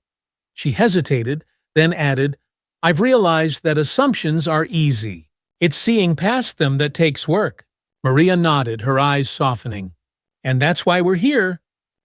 She hesitated, then added, "I've realized that assumptions are easy. It's seeing past them that takes work." Maria nodded, her eyes softening. "And that's why we're here."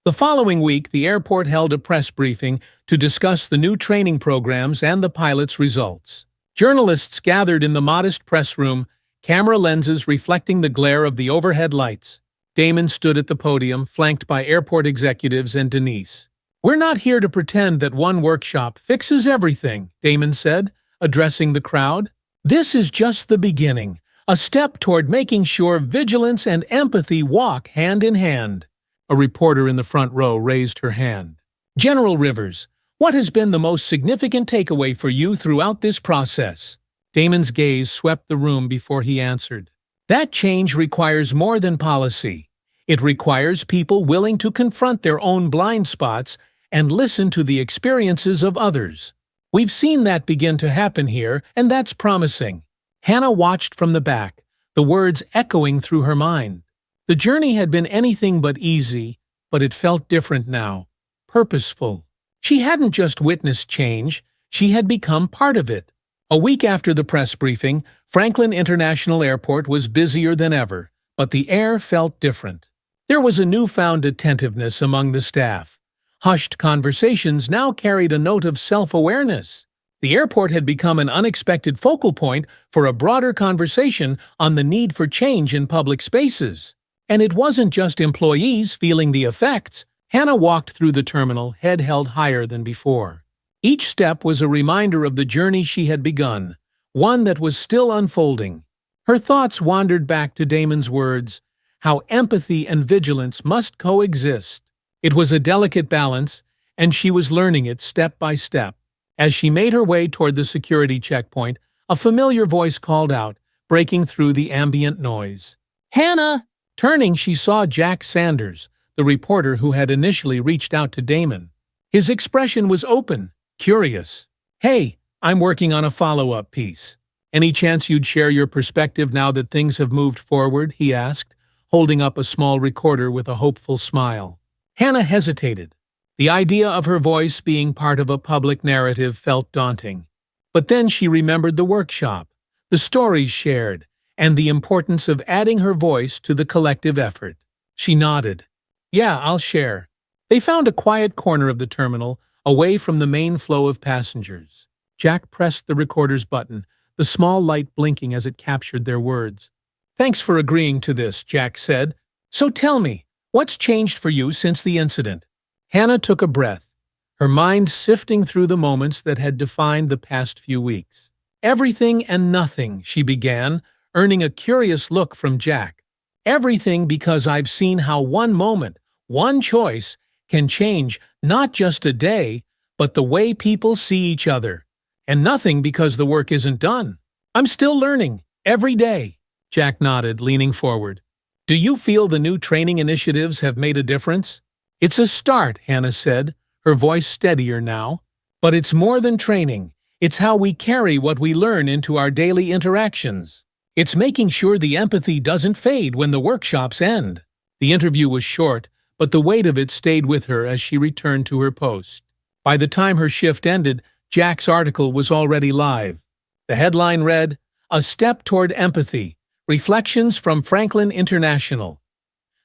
The following week, the airport held a press briefing to discuss the new training programs and the pilots' results. Journalists gathered in the modest press room, camera lenses reflecting the glare of the overhead lights. Damon stood at the podium, flanked by airport executives and Denise. "We're not here to pretend that one workshop fixes everything," Damon said, addressing the crowd. "This is just the beginning, a step toward making sure vigilance and empathy walk hand in hand." A reporter in the front row raised her hand. "General Rivers, what has been the most significant takeaway for you throughout this process?" Damon's gaze swept the room before he answered. "That change requires more than policy. It requires people willing to confront their own blind spots and listen to the experiences of others. We've seen that begin to happen here, and that's promising." Hannah watched from the back, the words echoing through her mind. The journey had been anything but easy, but it felt different now, purposeful. She hadn't just witnessed change, she had become part of it. A week after the press briefing, Franklin International Airport was busier than ever, but the air felt different. There was a newfound attentiveness among the staff. Hushed conversations now carried a note of self-awareness. The airport had become an unexpected focal point for a broader conversation on the need for change in public spaces. And it wasn't just employees feeling the effects. Hannah walked through the terminal, head held higher than before. Each step was a reminder of the journey she had begun, one that was still unfolding. Her thoughts wandered back to Damon's words, how empathy and vigilance must coexist. It was a delicate balance, and she was learning it step by step. As she made her way toward the security checkpoint, a familiar voice called out, breaking through the ambient noise. "Hannah!" Turning, she saw Jack Sanders, the reporter who had initially reached out to Damon. His expression was open, curious. "Hey, I'm working on a follow-up piece. Any chance you'd share your perspective now that things have moved forward?" he asked, holding up a small recorder with a hopeful smile. Hannah hesitated. The idea of her voice being part of a public narrative felt daunting. But then she remembered the workshop, the stories shared, and the importance of adding her voice to the collective effort. She nodded. "Yeah, I'll share." They found a quiet corner of the terminal, away from the main flow of passengers. Jack pressed the recorder's button, the small light blinking as it captured their words. "Thanks for agreeing to this," Jack said. "So tell me, what's changed for you since the incident?" Hannah took a breath, her mind sifting through the moments that had defined the past few weeks. "Everything and nothing," she began, earning a curious look from Jack. "Everything because I've seen how one moment, one choice, can change not just a day, but the way people see each other. And nothing because the work isn't done. I'm still learning, every day." Jack nodded, leaning forward. "Do you feel the new training initiatives have made a difference?" "It's a start," Hannah said, her voice steadier now. "But it's more than training. It's how we carry what we learn into our daily interactions. It's making sure the empathy doesn't fade when the workshops end." The interview was short, but the weight of it stayed with her as she returned to her post. By the time her shift ended, Jack's article was already live. The headline read, "A Step Toward Empathy, Reflections from Franklin International.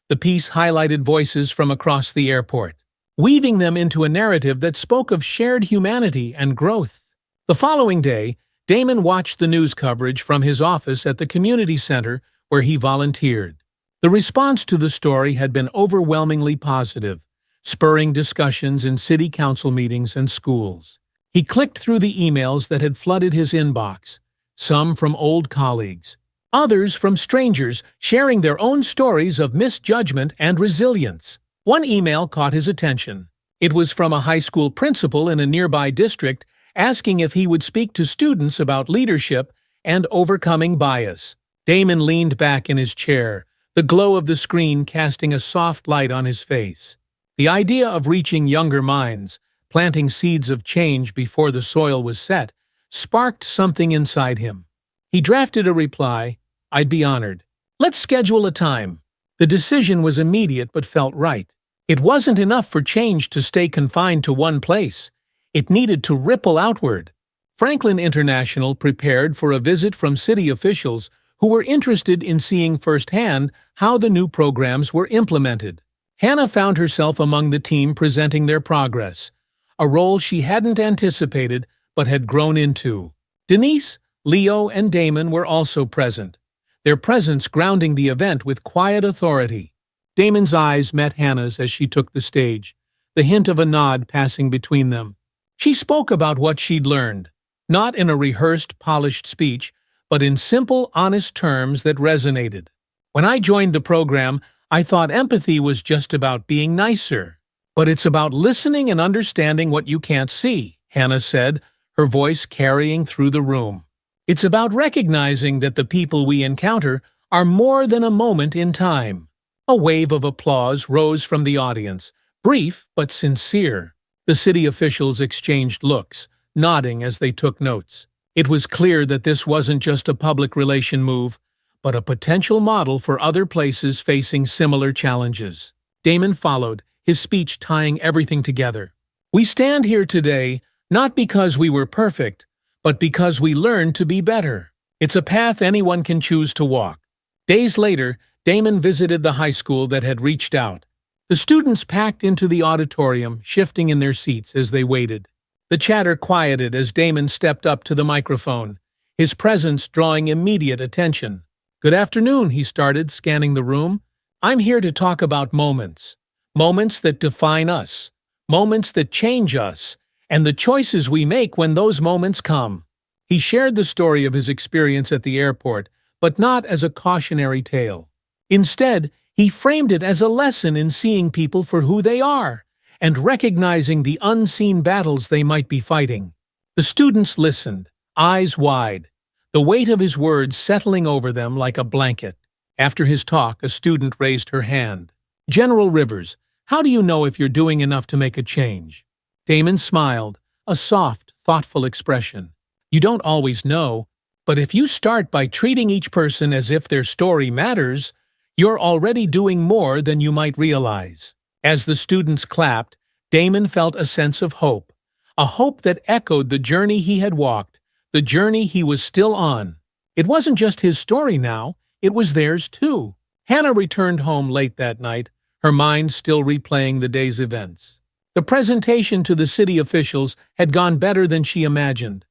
The piece highlighted voices from across the airport, weaving them into a narrative that spoke of shared humanity and growth. The following day, Damon watched the news coverage from his office at the community center where he volunteered. The response to the story had been overwhelmingly positive, spurring discussions in city council meetings and schools. He clicked through the emails that had flooded his inbox, some from old colleagues, others from strangers sharing their own stories of misjudgment and resilience. One email caught his attention. It was from a high school principal in a nearby district asking if he would speak to students about leadership and overcoming bias. Damon leaned back in his chair, the glow of the screen casting a soft light on his face. The idea of reaching younger minds, planting seeds of change before the soil was set, sparked something inside him. He drafted a reply, "I'd be honored. Let's schedule a time." The decision was immediate but felt right. It wasn't enough for change to stay confined to one place. It needed to ripple outward. Franklin International prepared for a visit from city officials who were interested in seeing firsthand how the new programs were implemented. Hannah found herself among the team presenting their progress, a role she hadn't anticipated but had grown into. Denise, Leo, and Damon were also present, their presence grounding the event with quiet authority. Damon's eyes met Hannah's as she took the stage, the hint of a nod passing between them. She spoke about what she'd learned, not in a rehearsed, polished speech, but in simple, honest terms that resonated. "When I joined the program, I thought empathy was just about being nicer. But it's about listening and understanding what you can't see," Hannah said, her voice carrying through the room. "It's about recognizing that the people we encounter are more than a moment in time." A wave of applause rose from the audience, brief but sincere. The city officials exchanged looks, nodding as they took notes. It was clear that this wasn't just a public relation move, but a potential model for other places facing similar challenges. Damon followed, his speech tying everything together. "We stand here today not because we were perfect, but because we learned to be better. It's a path anyone can choose to walk." Days later, Damon visited the high school that had reached out. The students packed into the auditorium, shifting in their seats as they waited. The chatter quieted as Damon stepped up to the microphone, his presence drawing immediate attention. "Good afternoon," he started, scanning the room. "I'm here to talk about moments. Moments that define us. Moments that change us, and the choices we make when those moments come." He shared the story of his experience at the airport, but not as a cautionary tale. Instead, he framed it as a lesson in seeing people for who they are, and recognizing the unseen battles they might be fighting. The students listened, eyes wide, the weight of his words settling over them like a blanket. After his talk, a student raised her hand. "General Rivers, how do you know if you're doing enough to make a change?" Damon smiled, a soft, thoughtful expression. "You don't always know, but if you start by treating each person as if their story matters, you're already doing more than you might realize." As the students clapped, Damon felt a sense of hope, a hope that echoed the journey he had walked, the journey he was still on. It wasn't just his story now, it was theirs too. Hannah returned home late that night, her mind still replaying the day's events. The presentation to the city officials had gone better than she imagined,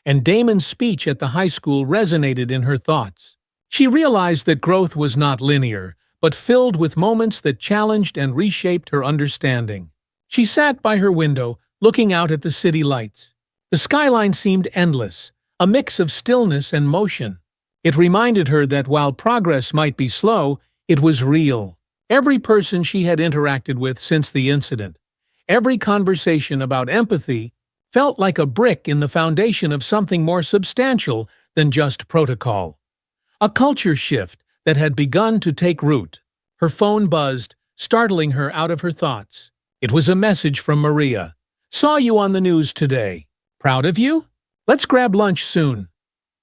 and Damon's speech at the high school resonated in her thoughts. She realized that growth was not linear, but filled with moments that challenged and reshaped her understanding. She sat by her window, looking out at the city lights. The skyline seemed endless, a mix of stillness and motion. It reminded her that while progress might be slow, it was real. Every person she had interacted with since the incident, every conversation about empathy, felt like a brick in the foundation of something more substantial than just protocol. A culture shift that had begun to take root. Her phone buzzed, startling her out of her thoughts. It was a message from Maria. "Saw you on the news today. Proud of you? Let's grab lunch soon."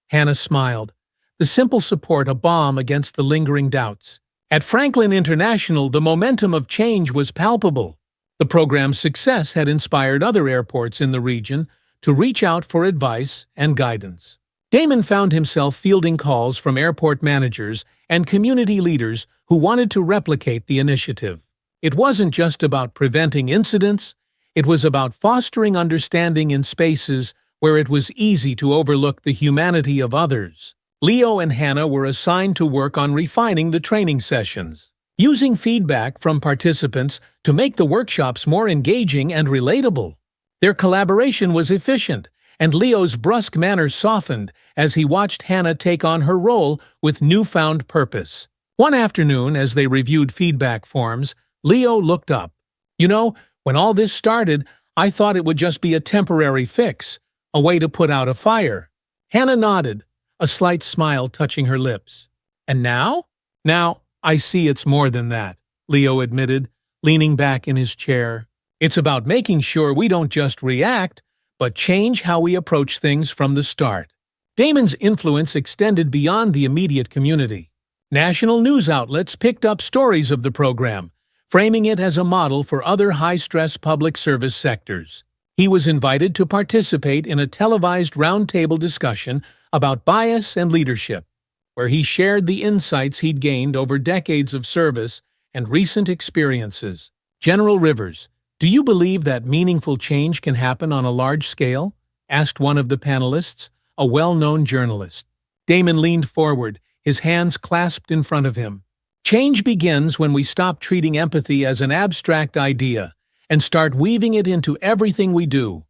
Hannah smiled, the simple support a balm against the lingering doubts. At Franklin International, the momentum of change was palpable. The program's success had inspired other airports in the region to reach out for advice and guidance. Damon found himself fielding calls from airport managers and community leaders who wanted to replicate the initiative. It wasn't just about preventing incidents, it was about fostering understanding in spaces where it was easy to overlook the humanity of others. Leo and Hannah were assigned to work on refining the training sessions, using feedback from participants to make the workshops more engaging and relatable. Their collaboration was efficient, and Leo's brusque manner softened as he watched Hannah take on her role with newfound purpose. One afternoon, as they reviewed feedback forms, Leo looked up. "You know, when all this started, I thought it would just be a temporary fix, a way to put out a fire." Hannah nodded, a slight smile touching her lips. "And now?" "Now, I see it's more than that," Leo admitted, leaning back in his chair. "It's about making sure we don't just react, but change how we approach things from the start." Damon's influence extended beyond the immediate community. National news outlets picked up stories of the program, framing it as a model for other high-stress public service sectors. He was invited to participate in a televised roundtable discussion about bias and leadership, where he shared the insights he'd gained over decades of service and recent experiences. "General Rivers, do you believe that meaningful change can happen on a large scale?" asked one of the panelists, a well-known journalist. Damon leaned forward, his hands clasped in front of him. "Change begins when we stop treating empathy as an abstract idea and start weaving it into everything we do,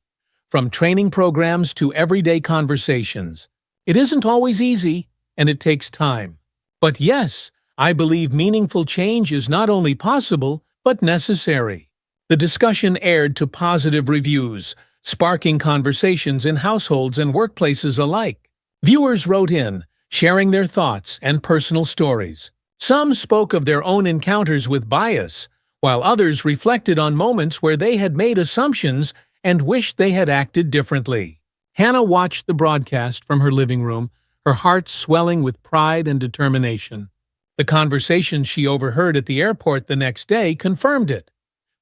from training programs to everyday conversations. It isn't always easy, and it takes time. But yes, I believe meaningful change is not only possible, but necessary." The discussion aired to positive reviews, sparking conversations in households and workplaces alike. Viewers wrote in, sharing their thoughts and personal stories. Some spoke of their own encounters with bias, while others reflected on moments where they had made assumptions and wished they had acted differently. Hannah watched the broadcast from her living room, her heart swelling with pride and determination. The conversations she overheard at the airport the next day confirmed it.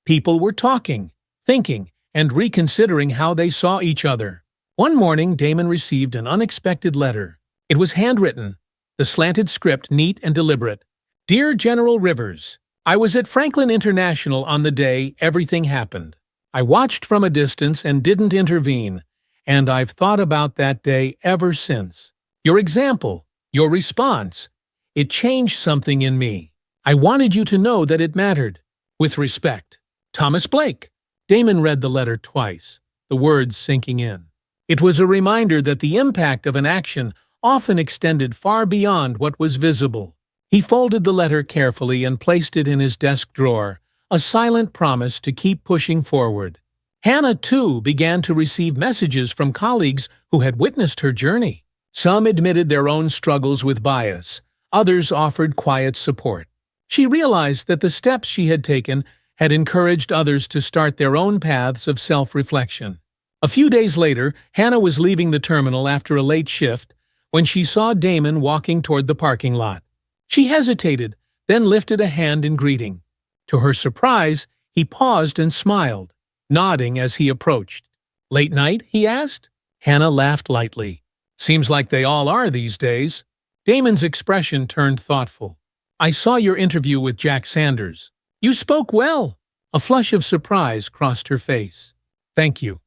People were talking, thinking, and reconsidering how they saw each other. One morning, Damon received an unexpected letter. It was handwritten, the slanted script neat and deliberate. "Dear General Rivers, I was at Franklin International on the day everything happened. I watched from a distance and didn't intervene, and I've thought about that day ever since. Your example, your response, it changed something in me. I wanted you to know that it mattered. With respect, Thomas Blake." Damon read the letter twice, the words sinking in. It was a reminder that the impact of an action often extended far beyond what was visible. He folded the letter carefully and placed it in his desk drawer, a silent promise to keep pushing forward. Hannah, too, began to receive messages from colleagues who had witnessed her journey. Some admitted their own struggles with bias, others offered quiet support. She realized that the steps she had taken had encouraged others to start their own paths of self-reflection. A few days later, Hannah was leaving the terminal after a late shift when she saw Damon walking toward the parking lot. She hesitated, then lifted a hand in greeting. To her surprise, he paused and smiled, nodding as he approached. "Late night?" he asked. Hannah laughed lightly. "Seems like they all are these days." Damon's expression turned thoughtful. "I saw your interview with Jack Sanders. You spoke well." A flush of surprise crossed her face. "Thank you.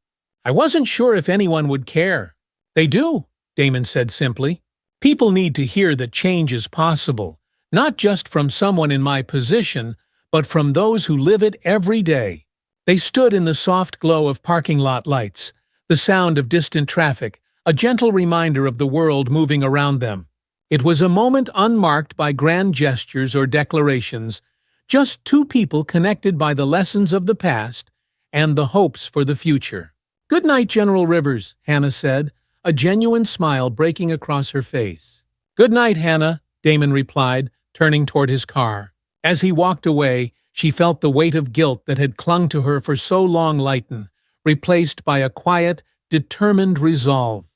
I wasn't sure if anyone would care." "They do," Damon said simply. "People need to hear that change is possible, not just from someone in my position, but from those who live it every day." They stood in the soft glow of parking lot lights, the sound of distant traffic, a gentle reminder of the world moving around them. It was a moment unmarked by grand gestures or declarations, just two people connected by the lessons of the past and the hopes for the future. "Good night, General Rivers," Hannah said, a genuine smile breaking across her face. "Good night, Hannah," Damon replied, turning toward his car. As he walked away, she felt the weight of guilt that had clung to her for so long lighten, replaced by a quiet, determined resolve.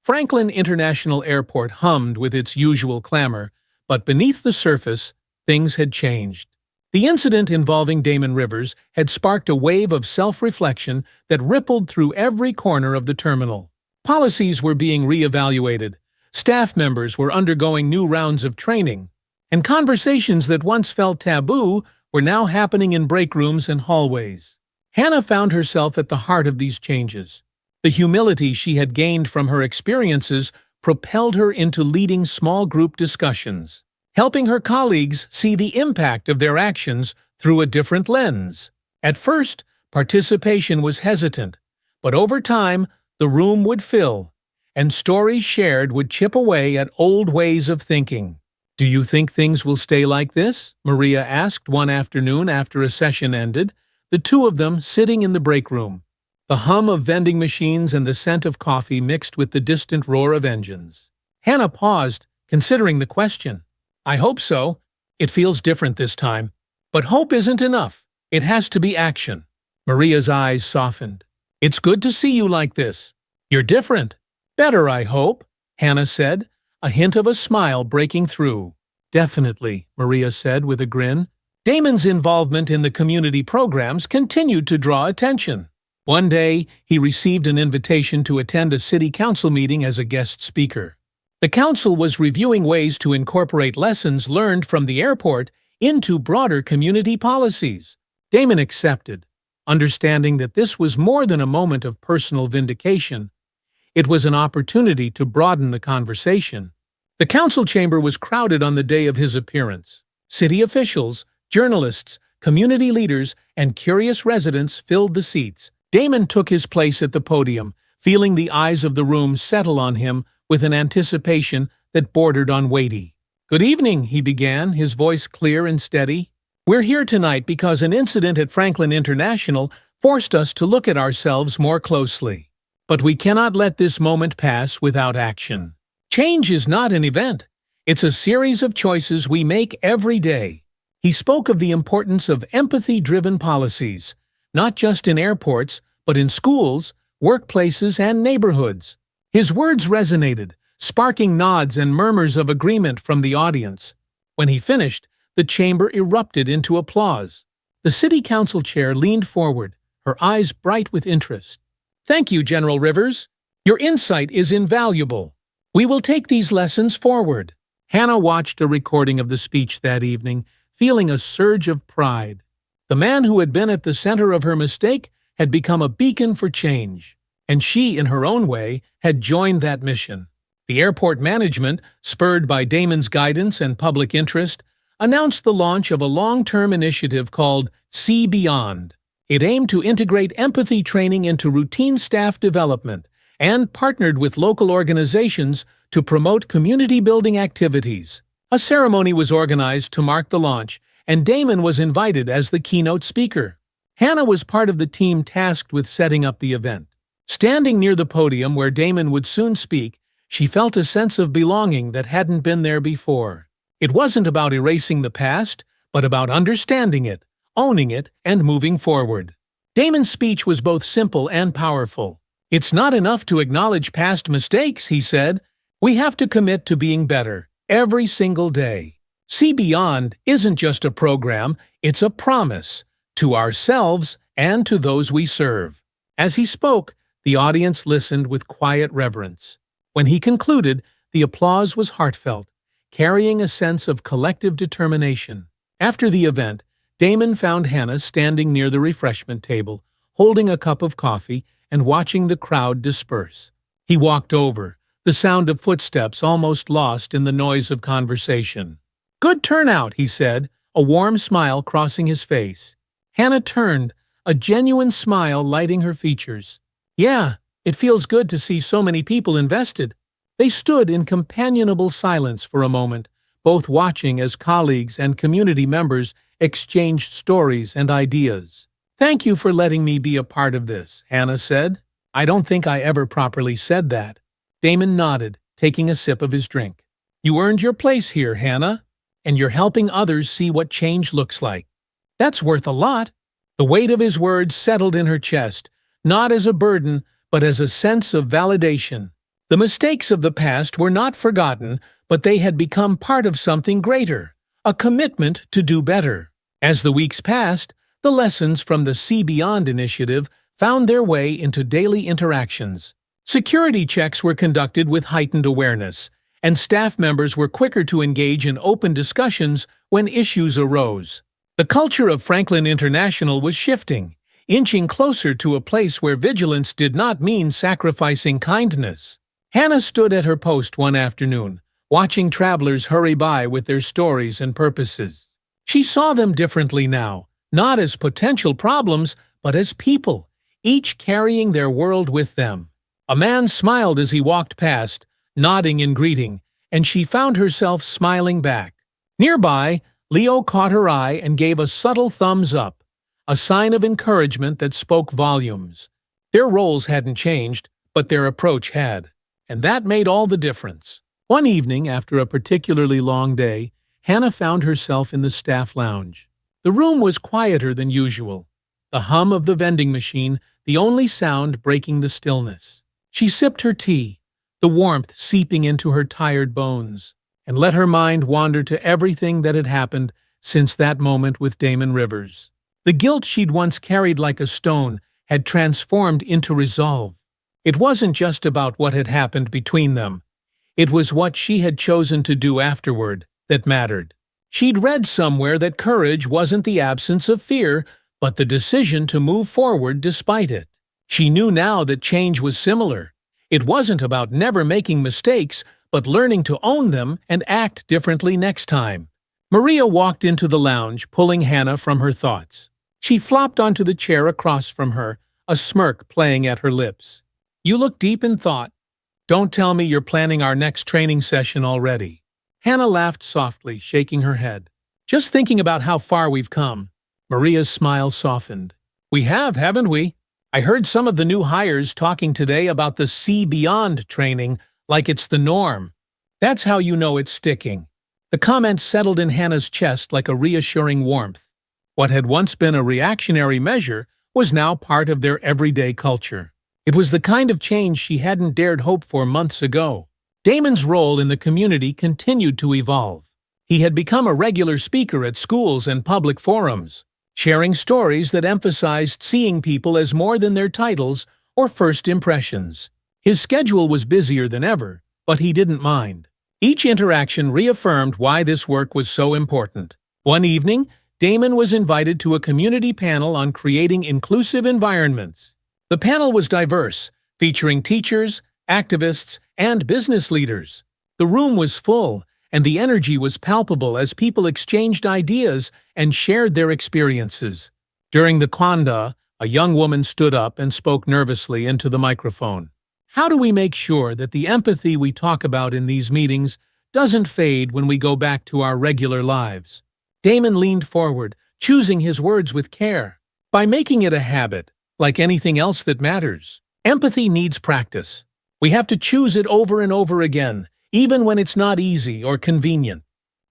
Franklin International Airport hummed with its usual clamor, but beneath the surface, things had changed. The incident involving Damon Rivers had sparked a wave of self-reflection that rippled through every corner of the terminal. Policies were being reevaluated, Staff members were undergoing new rounds of training, and conversations that once felt taboo were now happening in break rooms and hallways. Hannah found herself at the heart of these changes. The humility she had gained from her experiences propelled her into leading small group discussions, helping her colleagues see the impact of their actions through a different lens. At first, participation was hesitant, but over time, the room would fill, and stories shared would chip away at old ways of thinking. "Do you think things will stay like this?" Maria asked one afternoon after a session ended, the two of them sitting in the break room. The hum of vending machines and the scent of coffee mixed with the distant roar of engines. Hannah paused, considering the question. "I hope so. It feels different this time. But hope isn't enough. It has to be action." Maria's eyes softened. "It's good to see you like this. You're different." "Better, I hope," Hannah said, a hint of a smile breaking through. "Definitely," Maria said with a grin. Damon's involvement in the community programs continued to draw attention. One day, he received an invitation to attend a city council meeting as a guest speaker. The council was reviewing ways to incorporate lessons learned from the airport into broader community policies. Damon accepted, understanding that this was more than a moment of personal vindication. It was an opportunity to broaden the conversation. The council chamber was crowded on the day of his appearance. City officials, journalists, community leaders, and curious residents filled the seats. Damon took his place at the podium, feeling the eyes of the room settle on him with an anticipation that bordered on weighty. "Good evening," he began, his voice clear and steady. "We're here tonight because an incident at Franklin International forced us to look at ourselves more closely. But we cannot let this moment pass without action. Change is not an event. It's a series of choices we make every day." He spoke of the importance of empathy-driven policies, not just in airports, but in schools, workplaces, and neighborhoods. His words resonated, sparking nods and murmurs of agreement from the audience. When he finished, the chamber erupted into applause. The city council chair leaned forward, her eyes bright with interest. "Thank you, General Rivers. Your insight is invaluable. We will take these lessons forward." Hannah watched a recording of the speech that evening, feeling a surge of pride. The man who had been at the center of her mistake had become a beacon for change, and she, in her own way, had joined that mission. The airport management, spurred by Damon's guidance and public interest, announced the launch of a long-term initiative called See Beyond. It aimed to integrate empathy training into routine staff development and partnered with local organizations to promote community-building activities. A ceremony was organized to mark the launch, and Damon was invited as the keynote speaker. Hannah was part of the team tasked with setting up the event. Standing near the podium where Damon would soon speak, she felt a sense of belonging that hadn't been there before. It wasn't about erasing the past, but about understanding it, owning it, and moving forward. Damon's speech was both simple and powerful. "It's not enough to acknowledge past mistakes," he said. "We have to commit to being better, every single day." See Beyond isn't just a program, it's a promise, to ourselves and to those we serve. As he spoke, the audience listened with quiet reverence. When he concluded, the applause was heartfelt, carrying a sense of collective determination. After the event, Damon found Hannah standing near the refreshment table, holding a cup of coffee and watching the crowd disperse. He walked over, the sound of footsteps almost lost in the noise of conversation. "Good turnout," he said, a warm smile crossing his face. Hannah turned, a genuine smile lighting her features. "Yeah, it feels good to see so many people invested." They stood in companionable silence for a moment, both watching as colleagues and community members exchanged stories and ideas. "Thank you for letting me be a part of this," Hannah said. "I don't think I ever properly said that." Damon nodded, taking a sip of his drink. "You earned your place here, Hannah, and you're helping others see what change looks like. That's worth a lot." The weight of his words settled in her chest, not as a burden, but as a sense of validation. The mistakes of the past were not forgotten, but they had become part of something greater, a commitment to do better. As the weeks passed, the lessons from the See Beyond initiative found their way into daily interactions. Security checks were conducted with heightened awareness, and staff members were quicker to engage in open discussions when issues arose. The culture of Franklin International was shifting, inching closer to a place where vigilance did not mean sacrificing kindness. Hannah stood at her post one afternoon, watching travelers hurry by with their stories and purposes. She saw them differently now, not as potential problems, but as people, each carrying their world with them. A man smiled as he walked past, nodding in greeting, and she found herself smiling back. Nearby, Leo caught her eye and gave a subtle thumbs up, a sign of encouragement that spoke volumes. Their roles hadn't changed, but their approach had, and that made all the difference. One evening, after a particularly long day, Hannah found herself in the staff lounge. The room was quieter than usual, the hum of the vending machine the only sound breaking the stillness. She sipped her tea, the warmth seeping into her tired bones, and let her mind wander to everything that had happened since that moment with Damon Rivers. The guilt she'd once carried like a stone had transformed into resolve. It wasn't just about what had happened between them. It was what she had chosen to do afterward that mattered. She'd read somewhere that courage wasn't the absence of fear, but the decision to move forward despite it. She knew now that change was similar. It wasn't about never making mistakes, but learning to own them and act differently next time. Maria walked into the lounge, pulling Hannah from her thoughts. She flopped onto the chair across from her, a smirk playing at her lips. "You look deep in thought. Don't tell me you're planning our next training session already." Hannah laughed softly, shaking her head. "Just thinking about how far we've come." Maria's smile softened. "We have, haven't we? I heard some of the new hires talking today about the See Beyond training like it's the norm. That's how you know it's sticking." The comment settled in Hannah's chest like a reassuring warmth. What had once been a reactionary measure was now part of their everyday culture. It was the kind of change she hadn't dared hope for months ago. Damon's role in the community continued to evolve. He had become a regular speaker at schools and public forums, sharing stories that emphasized seeing people as more than their titles or first impressions. His schedule was busier than ever, but he didn't mind. Each interaction reaffirmed why this work was so important. One evening, Damon was invited to a community panel on creating inclusive environments. The panel was diverse, featuring teachers, activists, and business leaders. The room was full, and the energy was palpable as people exchanged ideas and shared their experiences. During the Khanda, a young woman stood up and spoke nervously into the microphone. "How do we make sure that the empathy we talk about in these meetings doesn't fade when we go back to our regular lives?" Damon leaned forward, choosing his words with care. "By making it a habit, like anything else that matters. Empathy needs practice. We have to choose it over and over again, even when it's not easy or convenient."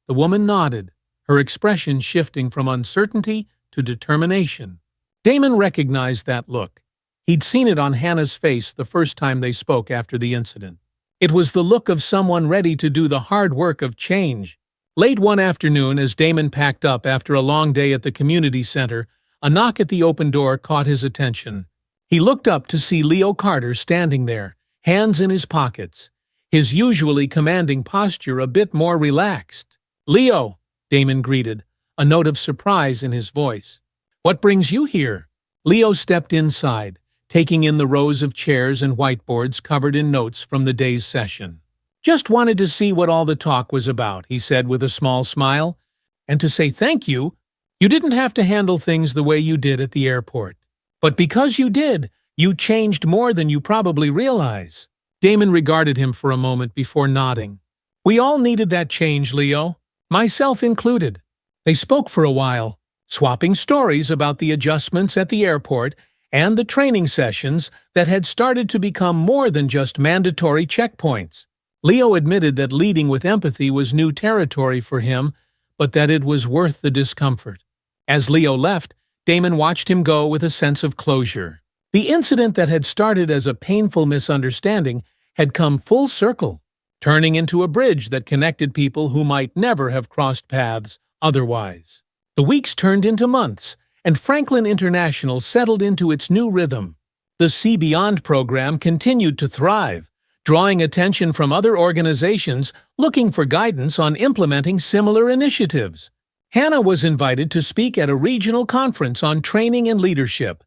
The woman nodded, her expression shifting from uncertainty to determination. Damon recognized that look. He'd seen it on Hannah's face the first time they spoke after the incident. It was the look of someone ready to do the hard work of change. Late one afternoon, as Damon packed up after a long day at the community center, a knock at the open door caught his attention. He looked up to see Leo Carter standing there, hands in his pockets, his usually commanding posture a bit more relaxed. "Leo," Damon greeted, a note of surprise in his voice. "What brings you here?" Leo stepped inside, taking in the rows of chairs and whiteboards covered in notes from the day's session. "Just wanted to see what all the talk was about," he said with a small smile. "And to say thank you. You didn't have to handle things the way you did at the airport. But because you did, you changed more than you probably realize." Damon regarded him for a moment before nodding. "We all needed that change, Leo, myself included." They spoke for a while, swapping stories about the adjustments at the airport and the training sessions that had started to become more than just mandatory checkpoints. Leo admitted that leading with empathy was new territory for him, but that it was worth the discomfort. As Leo left, Damon watched him go with a sense of closure. The incident that had started as a painful misunderstanding had come full circle, turning into a bridge that connected people who might never have crossed paths otherwise. The weeks turned into months, and Franklin International settled into its new rhythm. The See Beyond program continued to thrive, drawing attention from other organizations looking for guidance on implementing similar initiatives. Hannah was invited to speak at a regional conference on training and leadership,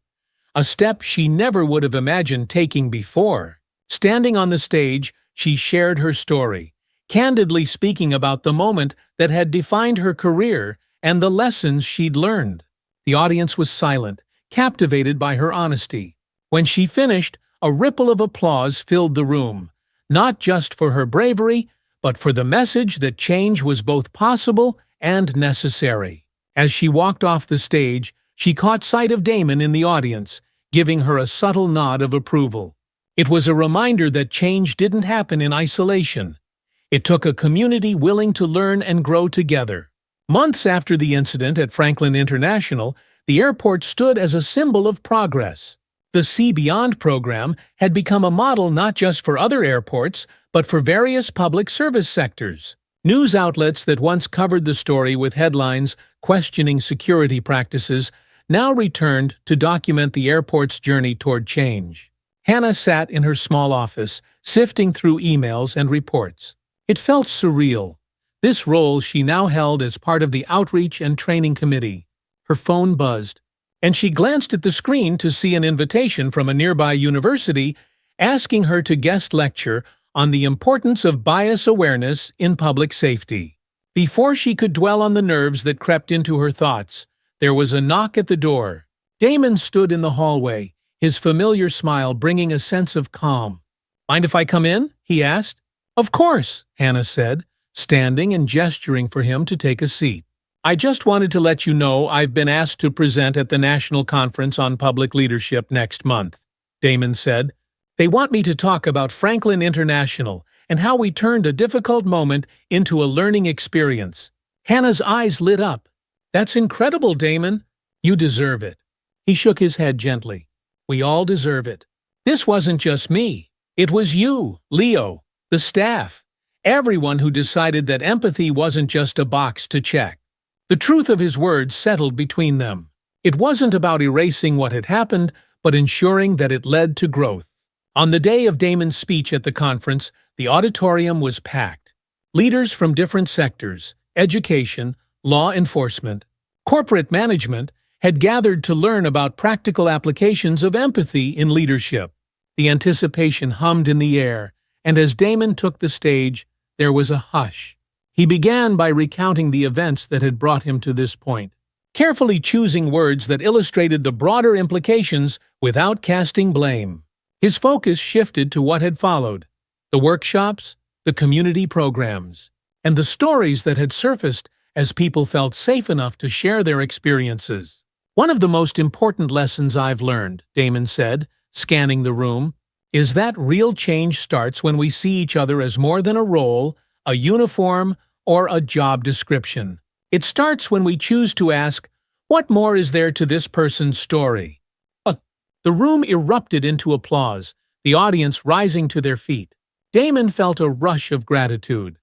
a step she never would have imagined taking before. Standing on the stage, she shared her story, candidly speaking about the moment that had defined her career and the lessons she'd learned. The audience was silent, captivated by her honesty. When she finished, a ripple of applause filled the room, not just for her bravery, but for the message that change was both possible and necessary. As she walked off the stage, she caught sight of Damon in the audience, giving her a subtle nod of approval. It was a reminder that change didn't happen in isolation. It took a community willing to learn and grow together. Months after the incident at Franklin International, the airport stood as a symbol of progress. The Sea Beyond program had become a model not just for other airports, but for various public service sectors. News outlets that once covered the story with headlines questioning security practices now returned to document the airport's journey toward change. Hannah sat in her small office, sifting through emails and reports. It felt surreal. This role she now held as part of the Outreach and Training Committee. Her phone buzzed, and she glanced at the screen to see an invitation from a nearby university asking her to guest lecture on the importance of bias awareness in public safety. Before she could dwell on the nerves that crept into her thoughts, there was a knock at the door. Damon stood in the hallway, his familiar smile bringing a sense of calm. "Mind if I come in?" he asked. "Of course," Hannah said, standing and gesturing for him to take a seat. "I just wanted to let you know I've been asked to present at the National Conference on Public Leadership next month," Damon said. "They want me to talk about Franklin International and how we turned a difficult moment into a learning experience." Hannah's eyes lit up. "That's incredible, Damon. You deserve it." He shook his head gently. "We all deserve it. This wasn't just me. It was you, Leo, the staff, everyone who decided that empathy wasn't just a box to check." The truth of his words settled between them. It wasn't about erasing what had happened, but ensuring that it led to growth. On the day of Damon's speech at the conference, the auditorium was packed. Leaders from different sectors, education, law enforcement, corporate management, had gathered to learn about practical applications of empathy in leadership. The anticipation hummed in the air, and as Damon took the stage, there was a hush. He began by recounting the events that had brought him to this point, carefully choosing words that illustrated the broader implications without casting blame. His focus shifted to what had followed: the workshops, the community programs, and the stories that had surfaced as people felt safe enough to share their experiences. "One of the most important lessons I've learned," Damon said, scanning the room, "is that real change starts when we see each other as more than a role, a uniform, or a job description. It starts when we choose to ask, what more is there to this person's story?" The room erupted into applause, the audience rising to their feet. Damon felt a rush of gratitude,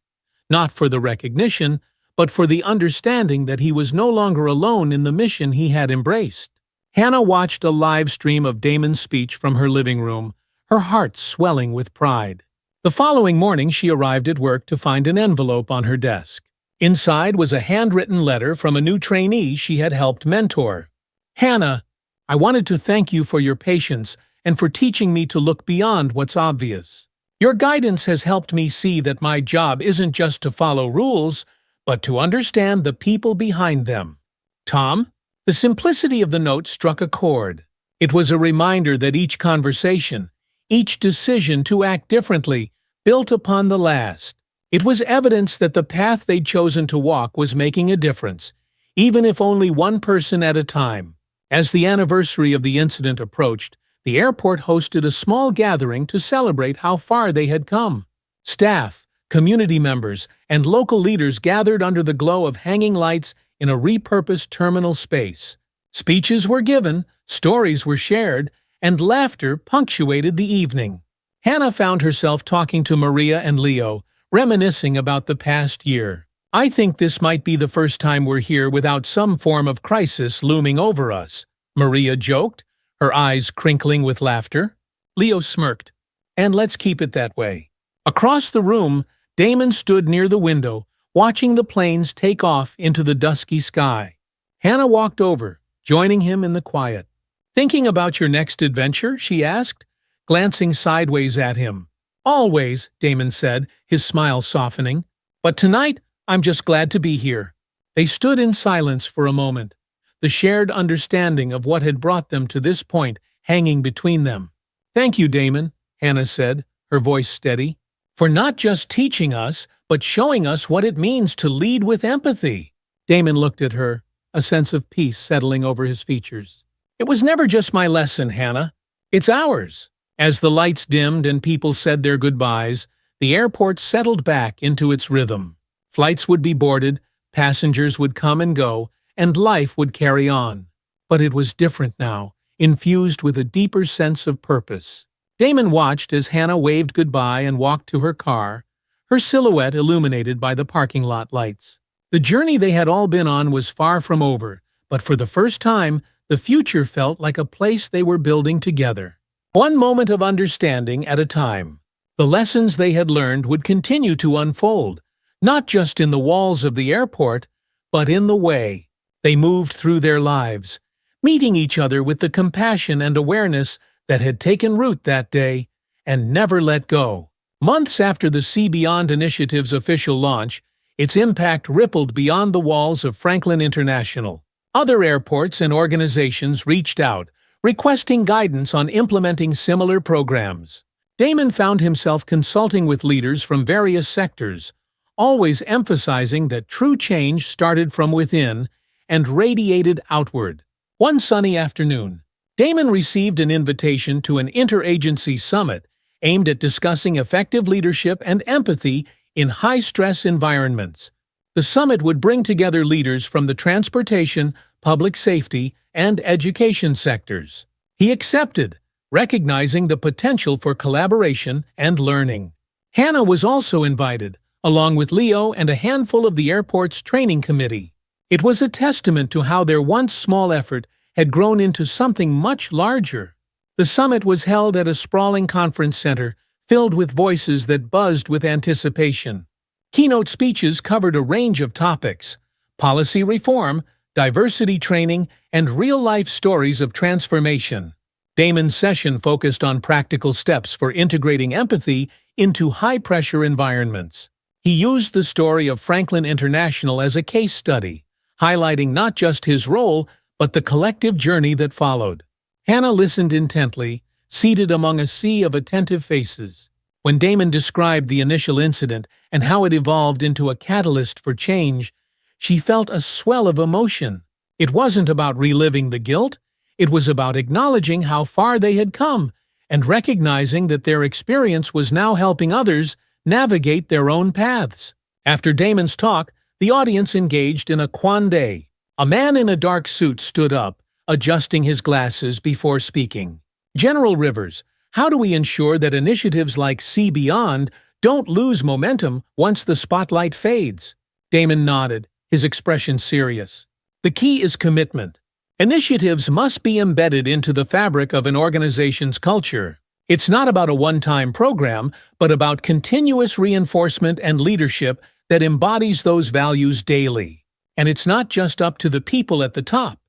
not for the recognition, but for the understanding that he was no longer alone in the mission he had embraced. Hannah watched a live stream of Damon's speech from her living room, her heart swelling with pride. The following morning she arrived at work to find an envelope on her desk. Inside was a handwritten letter from a new trainee she had helped mentor. "Hannah, I wanted to thank you for your patience and for teaching me to look beyond what's obvious. Your guidance has helped me see that my job isn't just to follow rules, but to understand the people behind them." Tom? The simplicity of the note struck a chord. It was a reminder that each conversation, each decision to act differently, built upon the last. It was evidence that the path they'd chosen to walk was making a difference, even if only one person at a time. As the anniversary of the incident approached, the airport hosted a small gathering to celebrate how far they had come. Staff, community members, and local leaders gathered under the glow of hanging lights in a repurposed terminal space. Speeches were given, stories were shared, and laughter punctuated the evening. Hannah found herself talking to Maria and Leo, reminiscing about the past year. "I think this might be the first time we're here without some form of crisis looming over us," Maria joked, her eyes crinkling with laughter. Leo smirked. "And let's keep it that way." Across the room, Damon stood near the window, watching the planes take off into the dusky sky. Hannah walked over, joining him in the quiet. "Thinking about your next adventure?" she asked, glancing sideways at him. "Always," Damon said, his smile softening. "But tonight, I'm just glad to be here." They stood in silence for a moment, the shared understanding of what had brought them to this point hanging between them. "Thank you, Damon," Hannah said, her voice steady, "for not just teaching us, but showing us what it means to lead with empathy." Damon looked at her, a sense of peace settling over his features. "It was never just my lesson, Hannah. It's ours." As the lights dimmed and people said their goodbyes, the airport settled back into its rhythm. Flights would be boarded, passengers would come and go, and life would carry on. But it was different now, infused with a deeper sense of purpose. Damon watched as Hannah waved goodbye and walked to her car, her silhouette illuminated by the parking lot lights. The journey they had all been on was far from over, but for the first time, the future felt like a place they were building together. One moment of understanding at a time. The lessons they had learned would continue to unfold, not just in the walls of the airport, but in the way they moved through their lives, meeting each other with the compassion and awareness that had taken root that day and never let go. Months after the Sea Beyond initiative's official launch, its impact rippled beyond the walls of Franklin International. Other airports and organizations reached out, requesting guidance on implementing similar programs. Damon found himself consulting with leaders from various sectors, always emphasizing that true change started from within and radiated outward. One sunny afternoon, Damon received an invitation to an interagency summit aimed at discussing effective leadership and empathy in high-stress environments. The summit would bring together leaders from the transportation, public safety, and education sectors. He accepted, recognizing the potential for collaboration and learning. Hannah was also invited, along with Leo and a handful of the airport's training committee. It was a testament to how their once small effort had grown into something much larger. The summit was held at a sprawling conference center filled with voices that buzzed with anticipation. Keynote speeches covered a range of topics: policy reform, diversity training, and real-life stories of transformation. Damon's session focused on practical steps for integrating empathy into high-pressure environments. He used the story of Franklin International as a case study, highlighting not just his role, but the collective journey that followed. Hannah listened intently, seated among a sea of attentive faces. When Damon described the initial incident and how it evolved into a catalyst for change, she felt a swell of emotion. It wasn't about reliving the guilt, it was about acknowledging how far they had come and recognizing that their experience was now helping others navigate their own paths. After Damon's talk, the audience engaged in a quandary. A man in a dark suit stood up, adjusting his glasses before speaking. "General Rivers, how do we ensure that initiatives like Sea Beyond don't lose momentum once the spotlight fades?" Damon nodded, his expression serious. "The key is commitment. Initiatives must be embedded into the fabric of an organization's culture. It's not about a one-time program, but about continuous reinforcement and leadership that embodies those values daily. And it's not just up to the people at the top.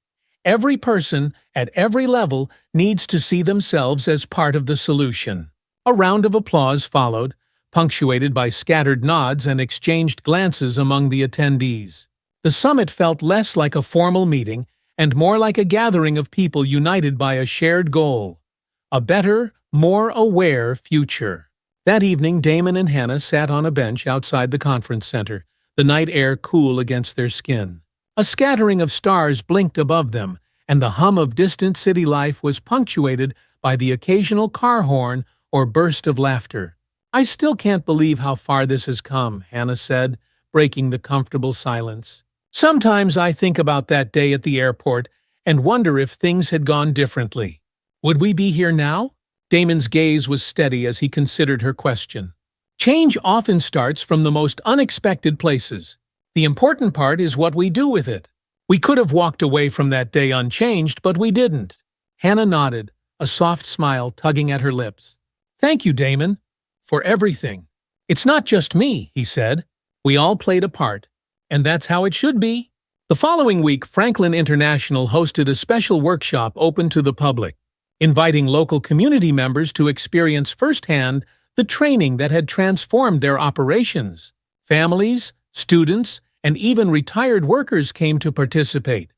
Every person, at every level, needs to see themselves as part of the solution." A round of applause followed, punctuated by scattered nods and exchanged glances among the attendees. The summit felt less like a formal meeting and more like a gathering of people united by a shared goal: a better, more aware future. That evening, Damon and Hannah sat on a bench outside the conference center, the night air cool against their skin. A scattering of stars blinked above them, and the hum of distant city life was punctuated by the occasional car horn or burst of laughter. "I still can't believe how far this has come," Hannah said, breaking the comfortable silence. "Sometimes I think about that day at the airport and wonder if things had gone differently. Would we be here now?" Damon's gaze was steady as he considered her question. "Change often starts from the most unexpected places. The important part is what we do with it. We could have walked away from that day unchanged, but we didn't." Hannah nodded, a soft smile tugging at her lips. "Thank you, Damon, for everything." "It's not just me," he said. "We all played a part. And that's how it should be." The following week, Franklin International hosted a special workshop open to the public, inviting local community members to experience firsthand the training that had transformed their operations. Families, students, and even retired workers came to participate.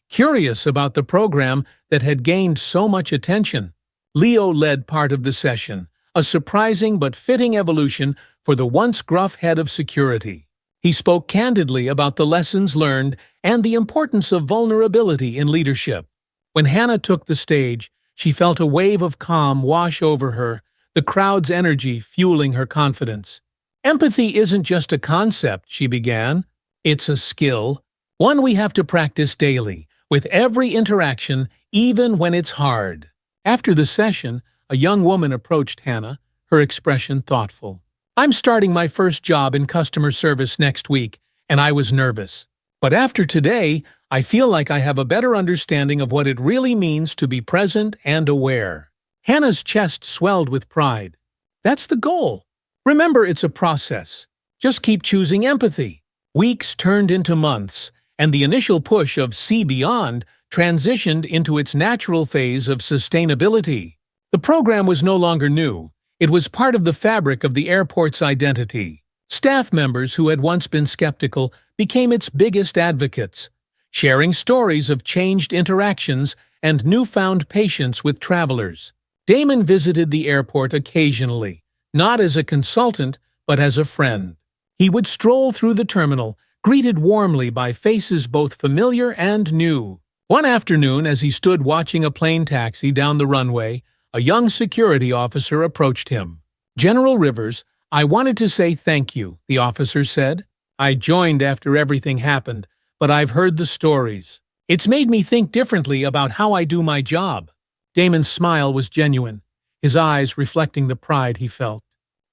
Curious about the program that had gained so much attention, Leo led part of the session, a surprising but fitting evolution for the once gruff head of security. He spoke candidly about the lessons learned and the importance of vulnerability in leadership. When Hannah took the stage, she felt a wave of calm wash over her, the crowd's energy fueling her confidence. "Empathy isn't just a concept," she began. "It's a skill, one we have to practice daily, with every interaction, even when it's hard." After the session, a young woman approached Hannah, her expression thoughtful. "I'm starting my first job in customer service next week, and I was nervous. But after today, I feel like I have a better understanding of what it really means to be present and aware." Hannah's chest swelled with pride. "That's the goal. Remember, it's a process. Just keep choosing empathy." Weeks turned into months, and the initial push of See Beyond transitioned into its natural phase of sustainability. The program was no longer new. It was part of the fabric of the airport's identity. Staff members who had once been skeptical became its biggest advocates, sharing stories of changed interactions and newfound patience with travelers. Damon visited the airport occasionally, not as a consultant, but as a friend. He would stroll through the terminal, greeted warmly by faces both familiar and new. One afternoon, as he stood watching a plane taxi down the runway, a young security officer approached him. "General Rivers, I wanted to say thank you," the officer said. "I joined after everything happened, but I've heard the stories. It's made me think differently about how I do my job." Damon's smile was genuine, his eyes reflecting the pride he felt.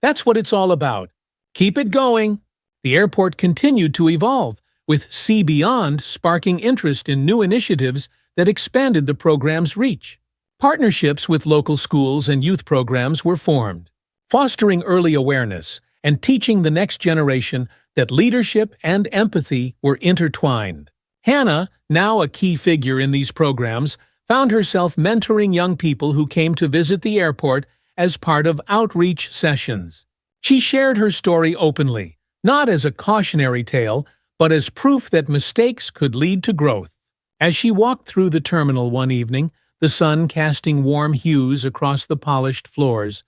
"That's what it's all about. Keep it going." The airport continued to evolve, with See Beyond sparking interest in new initiatives that expanded the program's reach. Partnerships with local schools and youth programs were formed, fostering early awareness and teaching the next generation that leadership and empathy were intertwined. Hannah, now a key figure in these programs, found herself mentoring young people who came to visit the airport as part of outreach sessions. She shared her story openly, not as a cautionary tale, but as proof that mistakes could lead to growth. As she walked through the terminal one evening, the sun casting warm hues across the polished floors,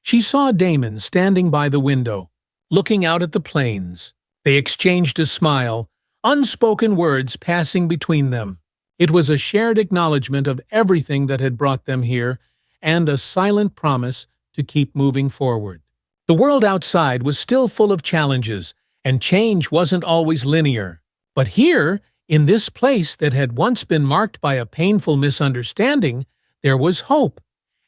she saw Damon standing by the window, looking out at the planes. They exchanged a smile, unspoken words passing between them. It was a shared acknowledgement of everything that had brought them here, and a silent promise to keep moving forward. The world outside was still full of challenges, and change wasn't always linear. But here, in this place that had once been marked by a painful misunderstanding, there was hope,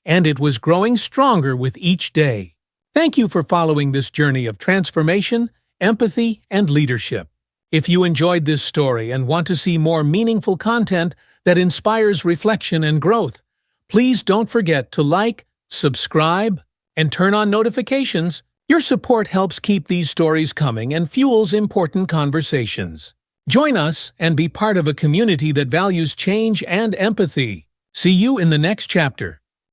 and it was growing stronger with each day. Thank you for following this journey of transformation, empathy, and leadership. If you enjoyed this story and want to see more meaningful content that inspires reflection and growth, please don't forget to like, subscribe, and turn on notifications. Your support helps keep these stories coming and fuels important conversations. Join us and be part of a community that values change and empathy. See you in the next chapter.